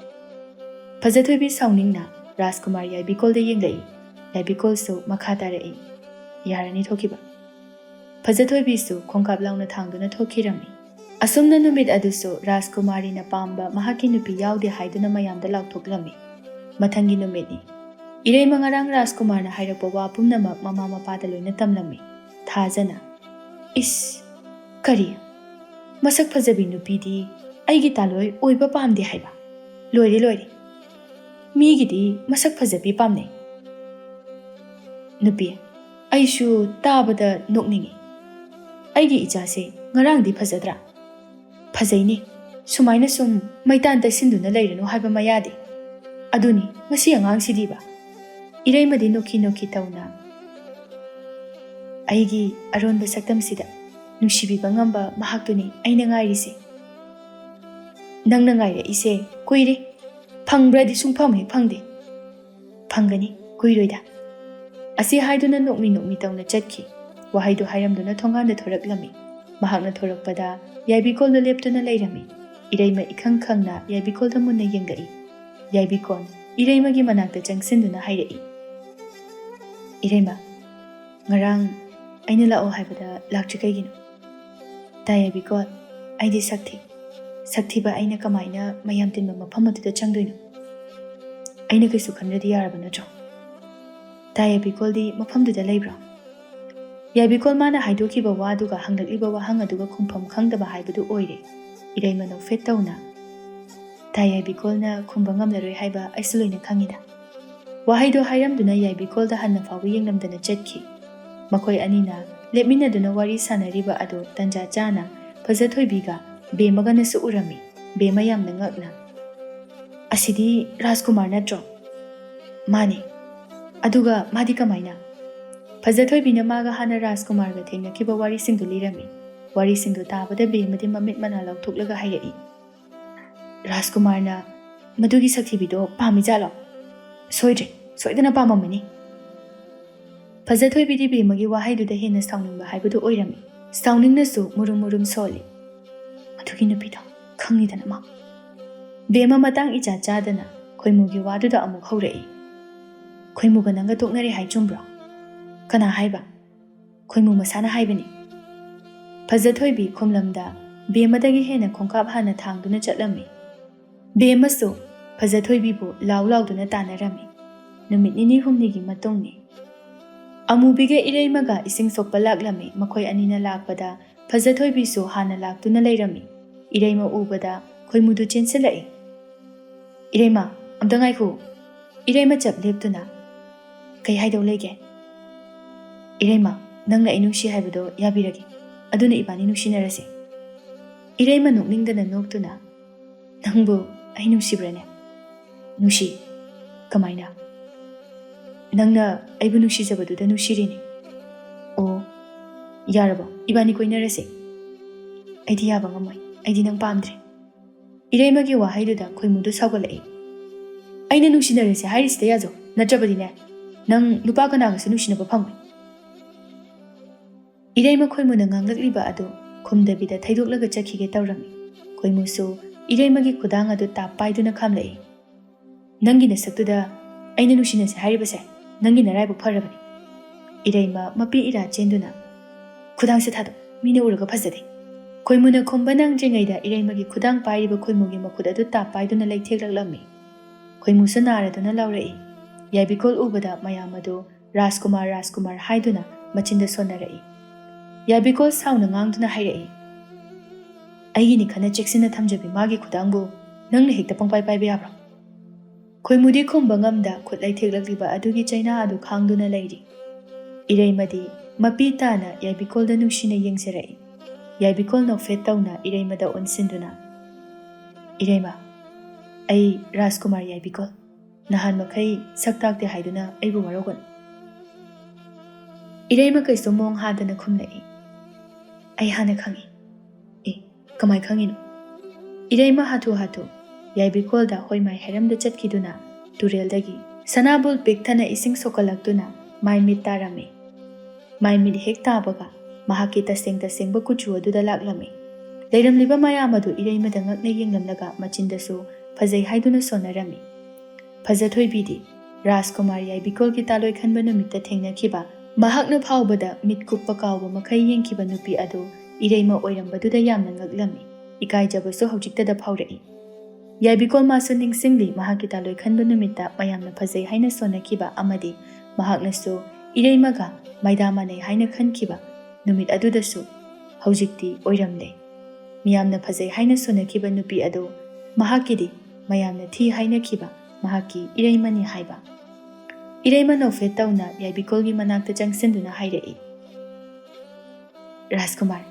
ꯐꯖꯊꯣꯏꯕꯤ ꯁꯥꯎꯅꯤꯡꯅ ꯔꯥꯖꯀꯨꯃꯥꯔ ꯌꯥꯏꯕꯤꯀꯣꯜꯗ ꯌꯦꯡꯂꯛꯏ. ꯌꯥꯏꯕꯤꯀꯣꯜꯁꯨ ꯃꯈꯥ ꯇꯥꯔꯛꯏ. ꯌꯥꯔꯅꯤ ꯊꯣꯛꯈꯤꯕ. ꯐꯖꯊꯣꯏꯕꯤꯁꯨ ꯈꯣꯡꯀꯥꯞ ꯂꯥꯎꯅ ꯊꯥꯡꯗꯨꯅ ꯊꯣꯛꯈꯤꯔꯝꯃꯤ. ꯑꯁꯨꯝꯅ ꯅꯨꯃꯤꯠ ꯑꯗꯨꯁꯨ ꯔꯥꯖꯀꯨꯃꯥꯔꯤꯅ ꯄꯥꯝꯕ ꯃꯍꯥꯛꯀꯤ ꯅꯨꯄꯤ ꯌꯥꯎꯗꯦ ꯍꯥꯏꯗꯨꯅ ꯃꯌꯥꯝꯗ ꯂꯥꯎꯊꯣꯛꯂꯝꯃꯤ. ꯃꯊꯪꯒꯤ ꯅꯨꯃꯤꯠꯅꯤ. ꯏꯔꯩꯃ ꯉꯔꯥꯡ ꯔꯥꯖꯀꯨꯃꯥꯔꯅ ꯍꯥꯏꯔꯛꯄ ꯋꯥ ꯄꯨꯝꯅꯃꯛ ꯃꯃꯥ ꯃꯄꯥꯗ ꯂꯣꯏꯅ ꯇꯝꯂꯝꯃꯤ. ꯊꯥꯖꯅ. ꯏꯁ, ꯀꯔꯤ? ꯃꯁꯛ ꯐꯖꯕꯤ ꯅꯨꯄꯤꯗꯤ ꯑꯩꯒꯤ ꯇꯥꯂꯣꯏ ꯑꯣꯏꯕ ꯄꯥꯝꯗꯦ ꯍꯥꯏꯕ? ꯂꯣꯏꯔꯦ ꯂꯣꯏꯔꯦ. ꯃꯤꯒꯤꯗꯤ ꯃꯁꯛ ꯐꯖꯕꯤ ꯄꯥꯝꯅꯩ. ꯅꯨꯄꯤ, ꯑꯩꯁꯨ ꯇꯥꯕꯗ ꯅꯣꯛꯅꯤꯡꯉꯤ. ꯑꯩꯒꯤ ꯏꯆꯥꯁꯦ ꯉꯔꯥꯡꯗꯤ ꯐꯖꯗ꯭ꯔꯥ? ꯐꯖꯩꯅꯤ, ꯁꯨꯃꯥꯏꯅ ꯁꯨꯝ ꯃꯩꯇꯥꯟ ꯇꯩꯁꯤꯟꯗꯨꯅ ꯂꯩꯔꯅꯨ ꯍꯥꯏꯕ ꯃꯌꯥꯗꯤ꯫ ꯑꯗꯨꯅꯤ ꯃꯁꯤ ꯑꯉꯥꯡꯁꯤꯗꯤꯕ꯫ ꯏꯔꯩꯃꯗꯤ ꯅꯣꯛꯈꯤ ꯇꯧꯅ ꯑꯩꯒꯤ ꯑꯔꯣꯟꯕ ꯁꯛꯇꯝꯁꯤꯗ ꯅꯨꯡꯁꯤꯕꯤꯕ ꯉꯝꯕ ꯃꯍꯥꯛꯇꯨꯅꯤ ꯑꯩꯅ ꯉꯥꯏꯔꯤꯁꯦ꯫ ꯅꯪꯅ ꯉꯥꯏꯔꯛꯏꯁꯦ ꯀꯨꯏꯔꯦ, ꯐꯪꯕ꯭ꯔꯗꯤ ꯁꯨꯡꯐꯪ ꯍꯦꯛ ꯐꯪꯗꯦ꯫ ꯐꯪꯒꯅꯤ ꯀꯨꯏꯔꯣꯏꯗ꯫ ꯑꯁꯤ ꯍꯥꯏꯗꯨꯅ ꯅꯣꯛꯃꯤ ꯇꯧꯅ ꯆꯠꯈꯤ꯫ ꯋꯥꯍꯩꯗꯨ ꯍꯥꯏꯔꯝꯗꯨꯅ ꯊꯣꯡꯒꯥꯟꯗ ꯊꯣꯔꯛꯂꯝꯃꯤ꯫ ꯃꯍꯥꯛꯅ ꯊꯣꯔꯛꯄꯗ ꯌꯥꯏꯕꯤꯀꯣꯜꯗ ꯂꯦꯞꯇꯨꯅ ꯂꯩꯔꯝꯃꯤ꯫ ꯏꯔꯩꯃ ꯏꯈꯪ ꯈꯪꯅ ꯌꯥꯏꯕꯤꯀꯣꯜꯗ ꯃꯨꯟꯅ ꯌꯦꯡꯂꯛꯏ꯫ ꯌꯥꯏꯕꯤꯀꯣꯜ ꯏꯔꯩꯃꯒꯤ ꯃꯅꯥꯛꯇ ꯆꯪꯁꯤꯟꯗꯨꯅ ꯍꯥꯏꯔꯛꯏ, ꯏꯔꯩꯃ, ꯉꯔꯥꯡ ꯑꯩꯅ ꯂꯥꯛꯑꯣ ꯍꯥꯏꯕꯗ ꯂꯥꯛꯇ꯭ꯔꯤ ꯀꯩꯒꯤꯅꯣ? ꯌꯥꯏꯕꯤꯀꯣꯜ, ꯑꯩꯗꯤ ꯁꯛꯊꯤꯕ ꯑꯩꯅ ꯀꯃꯥꯏꯅ ꯃꯌꯥꯝ ꯇꯤꯟꯕ ꯃꯐꯝ ꯑꯗꯨꯗ ꯆꯪꯗꯣꯏꯅꯣ? ꯑꯩꯅ ꯀꯩꯁꯨ ꯈꯟꯗ꯭ꯔꯗꯤ ꯌꯥꯔꯕ ꯅꯠꯇ꯭ꯔꯣ? ꯌꯥꯏꯕꯤꯀꯣꯜꯗꯤ ꯃꯐꯝꯗꯨꯗ ꯂꯩꯕ꯭ꯔꯣ? ꯌꯥꯏꯕꯤꯀꯣꯜ ꯃꯥꯅ ꯍꯥꯏꯗꯣꯛꯈꯤꯕ ꯋꯥꯗꯨꯒ ꯍꯪꯂꯛꯂꯤꯕ ꯋꯥꯍꯪ ꯑꯗꯨꯒ ꯈꯨꯝꯐꯝ ꯈꯪꯗꯕ ꯍꯥꯏꯕꯗꯨ ꯑꯣꯏꯔꯦ꯫ ꯏꯔꯩꯃ ꯅꯣꯛꯐꯦꯠ ꯇꯧꯅ ꯌꯥꯏꯕꯤꯀꯣꯜꯅ ꯈꯨꯝꯕ ꯉꯝꯂꯔꯣꯏ ꯍꯥꯏꯕ ꯑꯩꯁꯨ ꯂꯣꯏꯅ ꯈꯪꯉꯤꯗ꯫ ꯋꯥꯍꯩꯗꯣ ꯍꯥꯏꯔꯝꯗꯨꯅ ꯌꯥꯏꯕꯤꯀꯣꯜꯗ ꯍꯟꯅ ꯐꯥꯎꯕ ꯌꯦꯡꯂꯝꯗꯅ ꯆꯠꯈꯤ꯫ ꯃꯈꯣꯏ ꯑꯅꯤꯅ ꯂꯦꯞꯃꯤꯟꯅꯗꯨꯅ ꯋꯥꯔꯤ ꯁꯥꯟꯅꯔꯤꯕ ꯑꯗꯨ ꯇꯟꯖꯥ ꯆꯥꯅ ꯐꯖꯊꯣꯏꯕꯤꯒ ꯕꯦꯝꯃꯒꯅꯁꯨ ꯎꯔꯝꯃꯤ꯫ ꯕꯦꯝꯃ ꯌꯥꯝꯅ ꯉꯛꯅ, ꯑꯁꯤꯗꯤ ꯔꯥꯖꯀꯨꯃꯥꯔ ꯅꯠꯇ꯭ꯔꯣ? ꯃꯥꯅꯤ꯫ ꯑꯗꯨꯒ ꯃꯥꯗꯤ ꯀꯃꯥꯏꯅ? ꯐꯖꯊꯣꯏꯕꯤꯅ ꯃꯥꯒ ꯍꯥꯟꯅ ꯔꯥꯖꯀꯨꯃꯥꯔꯒ ꯊꯦꯡꯅꯈꯤꯕ ꯋꯥꯔꯤꯁꯤꯡꯗꯨ ꯂꯤꯔꯝꯃꯤ꯫ ꯋꯥꯔꯤꯁꯤꯡꯗꯨ ꯇꯥꯕꯗ ꯕꯦꯝꯃꯗꯤ ꯃꯃꯤꯠ ꯃꯅꯥ ꯂꯧꯊꯣꯛꯂꯒ ꯍꯥꯏꯔꯛꯏ, ꯔꯥꯖꯀꯨꯃꯥꯔꯅ ꯃꯗꯨꯒꯤ ꯁꯛꯊꯤꯕꯤꯗꯣ ꯄꯥꯝꯃꯤꯖꯥꯠꯂꯣ? ꯁꯣꯏꯗꯅ ꯄꯥꯝꯃꯝꯃꯅꯤ꯫ ꯐꯖꯊꯣꯏꯕꯤꯗꯤ ꯕꯦꯝꯃꯒꯤ ꯋꯥꯍꯩꯗꯨꯗ ꯍꯦꯟꯅ ꯁꯥꯎꯅꯤꯡꯕ ꯍꯥꯏꯕꯗꯨ ꯑꯣꯏꯔꯝꯃꯤ꯫ ꯁꯥꯎꯅꯤꯡꯅꯁꯨ ꯃꯨꯔꯨꯝ ꯁꯣꯜꯂꯤ꯫ ꯃꯗꯨꯒꯤ ꯅꯨꯄꯤꯗꯣ ꯈꯪꯅꯤꯗꯅ ꯃꯥ꯫ ꯕꯦꯝꯃ ꯃꯇꯥꯡ ꯏꯆꯥ ꯆꯥꯗꯅ ꯈꯣꯏꯃꯨꯒꯤ ꯋꯥꯗꯨꯗ ꯑꯃꯨꯛ ꯍꯧꯔꯛꯏ, ꯈꯣꯏꯃꯨꯒ ꯅꯪꯒ ꯇꯣꯛꯅꯔꯦ ꯍꯥꯏ ꯆꯨꯝꯕ꯭ꯔꯣ? ꯀꯅꯥ ꯍꯥꯏꯕ? ꯈꯣꯏꯃꯨ ꯃꯁꯥꯅ ꯍꯥꯏꯕꯅꯤ꯫ ꯐꯖꯊꯣꯏꯕꯤ ꯈꯨꯝꯂꯝꯗ ꯕꯦꯝꯃꯗꯒꯤ ꯍꯦꯟꯅ ꯈꯣꯡꯀꯥꯞ ꯍꯥꯟꯅ ꯊꯥꯡꯗꯨꯅ ꯆꯠꯂꯝꯃꯤ꯫ ꯕꯦꯝꯃꯁꯨ ꯐꯖꯊꯣꯏꯕꯤꯕꯨ ꯂꯥꯎꯗꯨꯅ ꯇꯥꯟꯅꯔꯝꯃꯤ꯫ ꯅꯨꯃꯤꯠ ꯅꯤꯅꯤ ꯍꯨꯝꯅꯤꯒꯤ ꯃꯇꯨꯡꯅꯤ꯫ ꯑꯃꯨꯕꯤꯒ ꯏꯔꯩꯃꯒ ꯏꯁꯤꯡ ꯁꯣꯛꯄ ꯂꯥꯛꯂꯝꯃꯤ꯫ ꯃꯈꯣꯏ ꯑꯅꯤꯅ ꯂꯥꯛꯄꯗ ꯐꯖꯊꯣꯏꯕꯤꯁꯨ ꯍꯥꯟꯅ ꯂꯥꯛꯇꯨꯅ ꯂꯩꯔꯝꯃꯤ꯫ ꯏꯔꯩꯃ ꯎꯕꯗ ꯈꯣꯏꯃꯨꯗꯨ ꯆꯦꯟꯁꯤꯜꯂꯛꯏ꯫ ꯏꯔꯩꯃ, ꯑꯝꯇ ꯉꯥꯏꯈꯣ꯫ ꯏꯔꯩꯃ ꯆꯞ ꯂꯦꯞꯇꯨꯅ, ꯀꯩ ꯍꯥꯏꯗꯧ ꯂꯩꯒꯦ? ꯏꯔꯩꯃ, ꯅꯪꯅ ꯑꯩ ꯅꯨꯡꯁꯤ ꯍꯥꯏꯕꯗꯣ ꯌꯥꯕꯤꯔꯒꯦ, ꯑꯗꯨꯅ ꯏꯕꯥꯅꯤ ꯅꯨꯡꯁꯤꯅꯔꯁꯦ꯫ ꯏꯔꯩꯃ ꯅꯣꯛꯅꯤꯡꯗꯅ ꯅꯣꯛꯇꯨꯅ, ꯅꯪꯕꯨ ꯑꯩ ꯅꯨꯡꯁꯤꯕ꯭ꯔꯅꯦ? ꯅꯨꯡꯁꯤ? ꯀꯃꯥꯏꯅ? ꯅꯪꯅ ꯑꯩꯕꯨ ꯅꯨꯡꯁꯤꯖꯕꯗꯨꯗ ꯅꯨꯡꯁꯤꯔꯤꯅꯤ꯫ ꯑꯣ, ꯌꯥꯔꯕꯣ? ꯏꯕꯥꯅꯤ ꯀꯣꯏꯅꯔꯁꯦ꯫ ꯑꯩꯗꯤ ꯌꯥꯕ ꯉꯝꯃꯣꯏ, ꯑꯩꯗꯤ ꯅꯪ ꯄꯥꯝꯗ꯭ꯔꯦ꯫ ꯏꯔꯩꯃꯒꯤ ꯋꯥꯍꯩꯗꯨꯗ ꯈꯣꯏꯃꯨꯗꯨ ꯁꯥꯎꯒꯠꯂꯛꯏ꯫ ꯑꯩꯅ ꯅꯨꯡꯁꯤꯅꯔꯁꯦ ꯍꯥꯏꯔꯤꯁꯤꯗ ꯌꯥꯖꯧ, ꯅꯠꯇ꯭ꯔꯕꯗꯤꯅꯦ ꯅꯪ ꯅꯨꯄꯥ ꯀꯅꯥꯒꯁꯨ ꯅꯨꯡꯁꯤꯅꯕ ꯐꯪꯉꯣꯏ꯫ ꯏꯔꯩꯃ ꯈꯣꯏꯃꯨꯅ ꯉꯥꯡꯂꯛꯂꯤꯕ ꯑꯗꯨ ꯈꯨꯝꯗꯕꯤꯗ ꯊꯩꯗꯣꯛꯂꯒ ꯆꯠꯈꯤꯒꯦ ꯇꯧꯔꯝꯃꯤ꯫ ꯈꯣꯏꯃꯨꯁꯨ ꯏꯔꯩꯃꯒꯤ ꯈꯨꯗꯥꯡ ꯑꯗꯨ ꯇꯥꯞ ꯄꯥꯏꯗꯨꯅ ꯈꯥꯝꯂꯛꯏ꯫ ꯅꯪꯒꯤ ꯅꯁꯛꯇꯨꯗ ꯑꯩꯅ ꯅꯨꯡꯁꯤꯅꯁꯦ ꯍꯥꯏꯔꯤꯕꯁꯦ ꯅꯪꯒꯤ ꯅꯔꯥꯏꯕꯛ ꯐꯔꯕꯅꯤ꯫ ꯏꯔꯩꯃ ꯃꯄꯤ ꯏꯔꯥ ꯆꯦꯟꯗꯨꯅ, ꯈꯨꯗꯥꯡꯁꯦ ꯊꯥꯗꯣꯛ, ꯃꯤꯅ ꯎꯔꯒ ꯐꯖꯗꯦ꯫ ꯈꯣꯏꯃꯨꯅ ꯈꯨꯝꯕ ꯅꯪꯗ꯭ꯔꯤꯉꯩꯗ ꯏꯔꯩꯃꯒꯤ ꯈꯨꯗꯥꯡ ꯄꯥꯏꯔꯤꯕ ꯈꯣꯏꯃꯨꯒꯤ ꯃꯈꯨꯠ ꯑꯗꯨ ꯇꯥꯞ ꯄꯥꯏꯗꯨꯅ ꯂꯩꯊꯦꯛꯂꯛꯂꯝꯃꯤ꯫ ꯈꯣꯏꯃꯨꯁꯨ ナꯔꯗꯨꯅ ꯂꯥꯎꯔꯛꯏ꯫ ꯌꯥꯏꯕꯤꯀꯣꯜ ꯎꯕꯗ ꯃꯌꯥꯝ ꯑꯗꯨ ꯔꯥꯖꯀꯨꯃꯥꯔ ꯍꯥꯏꯗꯨꯅ ꯃꯆꯤꯟꯗ ꯁꯣꯟꯅꯔꯛꯏ꯫ ꯌꯥꯏꯕꯤꯀꯣꯜ ꯁꯥꯎꯅ ꯉꯥꯡꯗꯨꯅ ꯍꯥꯏꯔꯛꯏ, ꯑꯩꯒꯤꯅꯤ ꯈꯟꯅ ꯆꯦꯛꯁꯤꯟꯅ ꯊꯝꯖꯕꯤ ꯃꯥꯒꯤ ꯈꯨꯗꯥꯡꯕꯨ ꯅꯪꯅ ꯍꯦꯛꯇ ꯄꯪꯄꯥꯏ ꯄꯥꯏꯕ ꯌꯥꯕ꯭ꯔꯣ? ꯈꯣꯏꯃꯨꯗꯤ ꯈꯨꯝꯕ ꯉꯝꯗ ꯈꯨꯠ ꯂꯩꯊꯦꯛꯂꯛꯂꯤꯕ ꯑꯗꯨꯒꯤ ꯆꯩꯅꯥ ꯑꯗꯨ ꯈꯥꯡꯗꯨꯅ ꯂꯩꯔꯤ꯫ ꯏꯔꯩꯃꯗꯤ ꯃꯄꯤ ꯇꯥꯅ ꯌꯥꯏꯕꯤꯀꯣꯜꯗ ꯅꯨꯡꯁꯤꯅ ꯌꯦꯡꯖꯔꯛꯏ꯫ ꯌꯥꯏꯕꯤꯀꯣꯜ ꯅꯣꯛꯐꯦꯠ ꯇꯧꯅ ꯏꯔꯩꯃꯗ ꯑꯣꯟꯁꯤꯟꯗꯨꯅ, ꯏꯔꯩꯃ, ꯑꯩ ꯔꯥꯖꯀꯨꯃꯥꯔ ꯌꯥꯏꯕꯤꯀꯣꯜ, ꯅꯍꯥꯟ ꯃꯈꯩ ꯁꯛ ꯇꯥꯛꯇꯦ ꯍꯥꯏꯗꯨꯅ ꯑꯩꯕꯨ ꯋꯥꯔꯧꯒꯅꯨ꯫ ꯏꯔꯩꯃ ꯀꯩꯁꯨ ꯃꯣꯡ ꯍꯥꯗꯅ ꯈꯨꯝꯂꯛꯏ, ꯑꯩ ꯍꯥꯟꯅ ꯈꯪꯏ꯫ ꯀꯃꯥꯏ ꯈꯪꯉꯤꯅꯣ? ꯏꯔꯩꯃ ꯍꯥꯊꯨ ꯌꯥꯏꯕꯤꯀꯣꯜꯗ ꯍꯣꯏꯃꯥꯏ ꯍꯩꯔꯝꯗ ꯆꯠꯈꯤꯗꯨꯅ ꯇꯨꯔꯦꯜꯗꯒꯤ ꯁꯅꯥꯕꯨꯜ ꯄꯤꯛꯊꯅ ꯏꯁꯤꯡ ꯁꯣꯛꯀꯠꯂꯛꯇꯨꯅ ꯃꯥꯏ ꯃꯤꯠ ꯇꯥꯔꯝꯃꯤ꯫ ꯃꯥꯏ ꯃꯤꯠ ꯍꯦꯛ ꯇꯥꯕꯒ ꯃꯍꯥꯛꯀꯤ ꯇꯁꯦꯡꯕ ꯀꯨꯆꯨ ꯑꯗꯨꯗ ꯂꯥꯛꯂꯝꯃꯤ꯫ ꯂꯩꯔꯝꯂꯤꯕ ꯃꯌꯥꯝ ꯑꯗꯨ ꯏꯔꯩꯃꯗ ꯉꯛꯅ ꯌꯦꯡꯂꯝꯂꯒ ꯃꯆꯤꯟꯗꯁꯨ ꯐꯖꯩ ꯍꯥꯏꯗꯨꯅ ꯁꯣꯟꯅꯔꯝꯃꯤ꯫ ꯐꯖꯊꯣꯏꯕꯤꯗꯤ ꯔꯥꯖꯀꯨꯃꯥꯔ ꯌꯥꯏꯕꯤꯀꯣꯜꯒꯤ ꯇꯥꯂꯣꯏ ꯈꯟꯕ ꯅꯨꯃꯤꯠꯇ ꯊꯦꯡꯅꯈꯤꯕ, ꯃꯍꯥꯛꯅ ꯐꯥꯎꯕꯗ ꯃꯤꯠ ꯀꯨꯞꯄ ꯀꯥꯎꯕ ꯃꯈꯩ ꯌꯦꯡꯈꯤꯕ ꯅꯨꯄꯤ ꯑꯗꯨ ꯏꯔꯩꯃ ꯑꯣꯏꯔꯝꯕꯗꯨꯗ ꯌꯥꯝꯅ ꯉꯛꯂꯝꯃꯤ꯫ ꯏꯀꯥꯏꯖꯕꯁꯨ ꯍꯧꯖꯤꯛꯇꯗ ꯐꯥꯎꯔꯛꯏ꯫ ꯌꯥꯏꯕꯤꯀꯣꯜ ꯃꯥꯁꯨ ꯅꯤꯡꯁꯤꯡꯂꯤ ꯃꯍꯥꯛꯀꯤ ꯇꯥꯂꯣꯏ ꯈꯟꯕ ꯅꯨꯃꯤꯠꯇ ꯃꯌꯥꯝꯅ ꯐꯖꯩ ꯍꯥꯏꯅ ꯁꯣꯟꯅꯈꯤꯕ ꯑꯃꯗꯤ ꯃꯍꯥꯛꯅꯁꯨ ꯏꯔꯩꯃꯒ ꯃꯩꯗꯥ ꯃꯥꯟꯅꯩ ꯍꯥꯏꯅ ꯈꯟꯈꯤꯕ ꯅꯨꯃꯤꯠ ꯑꯗꯨꯗꯁꯨ ꯍꯧꯖꯤꯛꯇꯤ ꯑꯣꯏꯔꯝꯂꯦ꯫ ꯃꯤꯌꯥꯝꯅ ꯐꯖꯩ ꯍꯥꯏꯅ ꯁꯣꯟꯅꯈꯤꯕ ꯅꯨꯄꯤ ꯑꯗꯨ ꯃꯍꯥꯛꯀꯤꯗꯤ ꯃꯌꯥꯝꯅ ꯊꯤ ꯍꯥꯏꯅꯈꯤꯕ ꯃꯍꯥꯛꯀꯤ ꯏꯔꯩꯃꯅꯤ ꯍꯥꯏꯕ꯫ ꯏꯔꯩꯃ ꯅꯣꯛꯐꯦꯠ ꯇꯧꯅ ꯌꯥꯏꯕꯤꯀꯣꯜꯒꯤ ꯃꯅꯥꯛꯇ ꯆꯪꯁꯤꯟꯗꯨꯅ ꯍꯥꯏꯔꯛꯏ, ꯔꯥꯖꯀꯨꯃꯥꯔ,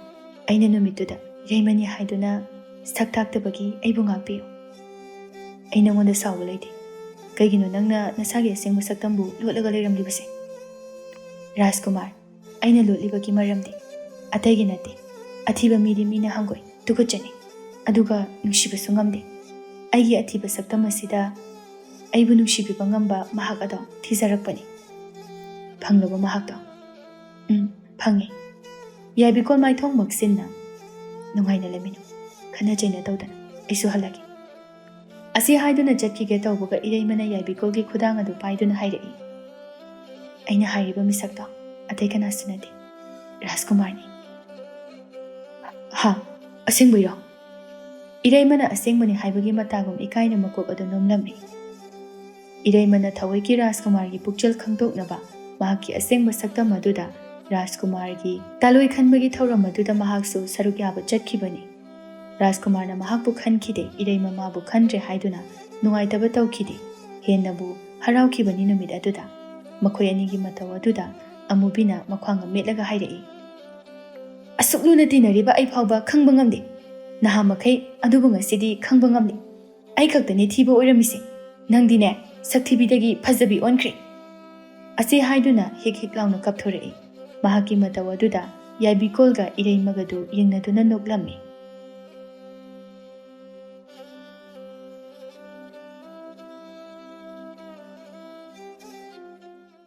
ꯑꯩꯅ ꯅꯨꯃꯤꯠꯇꯨꯗ ꯏꯔꯩꯃꯅꯤ ꯍꯥꯏꯗꯨꯅ ꯁꯛ ꯊꯥꯛꯇꯕꯒꯤ ꯑꯩꯕꯨ ꯉꯥꯛꯄꯤꯌꯨ꯫ ꯑꯩ ꯅꯉꯣꯟꯗ ꯁꯥꯎꯕ ꯂꯩꯇꯦ꯫ ꯀꯩꯒꯤꯅꯣ ꯅꯪꯅ ꯅꯁꯥꯒꯤ ꯑꯁꯦꯡꯕ ꯁꯛꯇꯝꯕꯨ ꯂꯣꯠꯂꯒ ꯂꯩꯔꯝꯂꯤꯕꯁꯦ? ꯔꯥꯖꯀꯨꯃꯥꯔ, ꯑꯩꯅ ꯂꯣꯠꯂꯤꯕꯒꯤ ꯃꯔꯝꯗꯤ ꯑꯇꯩꯒꯤ ꯅꯠꯇꯦ꯫ ꯑꯊꯤꯕ ꯃꯤꯗꯤ ꯃꯤꯅ ꯍꯪꯒꯣꯏ, ꯇꯨꯀꯠꯆꯅꯤ, ꯑꯗꯨꯒ ꯅꯨꯡꯁꯤꯕꯁꯨ ꯉꯝꯗꯦ꯫ ꯑꯩꯒꯤ ꯑꯊꯤꯕ ꯁꯛꯇꯝ ꯑꯁꯤꯗ ꯑꯩꯕꯨ ꯅꯨꯡꯁꯤꯕꯤꯕ ꯉꯝꯕ ꯃꯍꯥꯛ ꯑꯗꯣ ꯊꯤꯖꯔꯛꯄꯅꯤ꯫ ꯐꯪꯂꯕ ꯃꯍꯥꯛꯇꯣ? ꯐꯪꯉꯦ꯫ ꯌꯥꯏꯕꯤꯀꯣꯜ ꯃꯥꯏꯊꯣꯡ ꯃꯛꯁꯤꯟꯅ, ꯅꯨꯡꯉꯥꯏꯅ ꯂꯩꯃꯤꯟꯅꯨ, ꯈꯟꯅ ꯆꯩꯅ ꯇꯧꯗꯅ ꯑꯩꯁꯨ ꯍꯜꯂꯒꯦ꯫ ꯑꯁꯤ ꯍꯥꯏꯗꯨꯅ ꯆꯠꯈꯤꯒꯦ ꯇꯧꯕꯒ ꯏꯔꯩꯃꯅ ꯌꯥꯏꯕꯤꯀꯣꯜꯒꯤ ꯈꯨꯗꯥꯡ ꯑꯗꯨ ꯄꯥꯏꯗꯨꯅ ꯍꯥꯏꯔꯛꯏ, ꯑꯩꯅ ꯍꯥꯏꯔꯤꯕ ꯃꯤꯁꯛꯇꯣ ꯑꯇꯩ ꯀꯅꯥꯁꯨ ꯅꯠꯇꯦ, ꯔꯥꯖꯀꯨꯃꯥꯔꯅꯤ꯫ ꯍꯥ, ꯑꯁꯦꯡꯕꯩꯔꯣ? ꯏꯔꯩꯃꯅ ꯑꯁꯦꯡꯕꯅꯤ ꯍꯥꯏꯕꯒꯤ ꯃꯇꯥꯒꯨꯝ ꯏꯀꯥꯏꯅ ꯃꯀꯣꯛ ꯑꯗꯨ ꯅꯣꯝꯂꯝꯃꯤ꯫ ꯏꯔꯩꯃꯅ ꯊꯑꯣꯏꯀꯤ ꯔꯥꯖꯀꯨꯃꯥꯔꯒꯤ ꯄꯨꯛꯆꯦꯜ ꯈꯪꯗꯣꯛꯅꯕ ꯃꯍꯥꯛꯀꯤ ꯑꯁꯦꯡꯕ ꯁꯛꯇꯝ ꯑꯗꯨꯗ ꯔꯥꯖꯀꯨꯃꯥꯔꯒꯤ ꯇꯥꯂꯣꯏ ꯈꯟꯕꯒꯤ ꯊꯧꯔꯝ ꯑꯗꯨꯗ ꯃꯍꯥꯛꯁꯨ ꯁꯔꯨꯛ ꯌꯥꯕ ꯆꯠꯈꯤꯕꯅꯤ꯫ ꯔꯥꯖꯀꯨꯃꯥꯔꯅ ꯃꯍꯥꯛꯄꯨ ꯈꯟꯈꯤꯗꯦ, ꯏꯔꯩꯃ ꯃꯥꯕꯨ ꯈꯟꯗ꯭ꯔꯦ ꯍꯥꯏꯗꯨꯅ ꯅꯨꯡꯉꯥꯏꯇꯕ ꯇꯧꯈꯤꯗꯦ, ꯍꯦꯟꯅꯕꯨ ꯍꯔꯥꯎꯈꯤꯕꯅꯤ ꯅꯨꯃꯤꯠ ꯑꯗꯨꯗ꯫ ꯃꯈꯣꯏ ꯑꯅꯤꯒꯤ ꯃꯇꯧ ꯑꯗꯨꯗ ꯑꯃꯨꯕꯤꯅ ꯃꯈ꯭ꯋꯥꯡꯒ ꯃꯦꯠꯂꯒ ꯍꯥꯏꯔꯛꯏ, ꯑꯁꯨꯛ ꯂꯨꯅ ꯇꯤꯟꯅꯔꯤꯕ ꯑꯩ ꯐꯥꯎꯕ ꯈꯪꯕ ꯉꯝꯗꯦ, ꯅꯍꯥ ꯃꯈꯩ ꯑꯗꯨꯕꯨ ꯉꯁꯤꯗꯤ ꯈꯪꯕ ꯉꯝꯂꯦ꯫ ꯑꯩ ꯈꯛꯇꯅꯤ ꯊꯤꯕ ꯑꯣꯏꯔꯝꯃꯤꯁꯦ, ꯅꯪꯗꯤꯅꯦ ꯁꯛꯊꯤꯕꯤꯗꯒꯤ ꯐꯖꯕꯤ ꯑꯣꯟꯈ꯭ꯔꯦ꯫ ꯑꯁꯤ ꯍꯥꯏꯗꯨꯅ ꯍꯤꯛ ꯍꯤꯛ ꯂꯥꯎꯅ ꯀꯞꯊꯣꯔꯛꯏ꯫ ꯃꯍꯥꯛꯀꯤ ꯃꯇꯧ ꯑꯗꯨꯗ ꯌꯥꯏꯕꯤꯀꯣꯜꯒ ꯏꯔꯩꯃꯒꯗꯨ ꯌꯦꯡꯅꯗꯨꯅ ꯅꯣꯛꯂꯝꯃꯤ꯫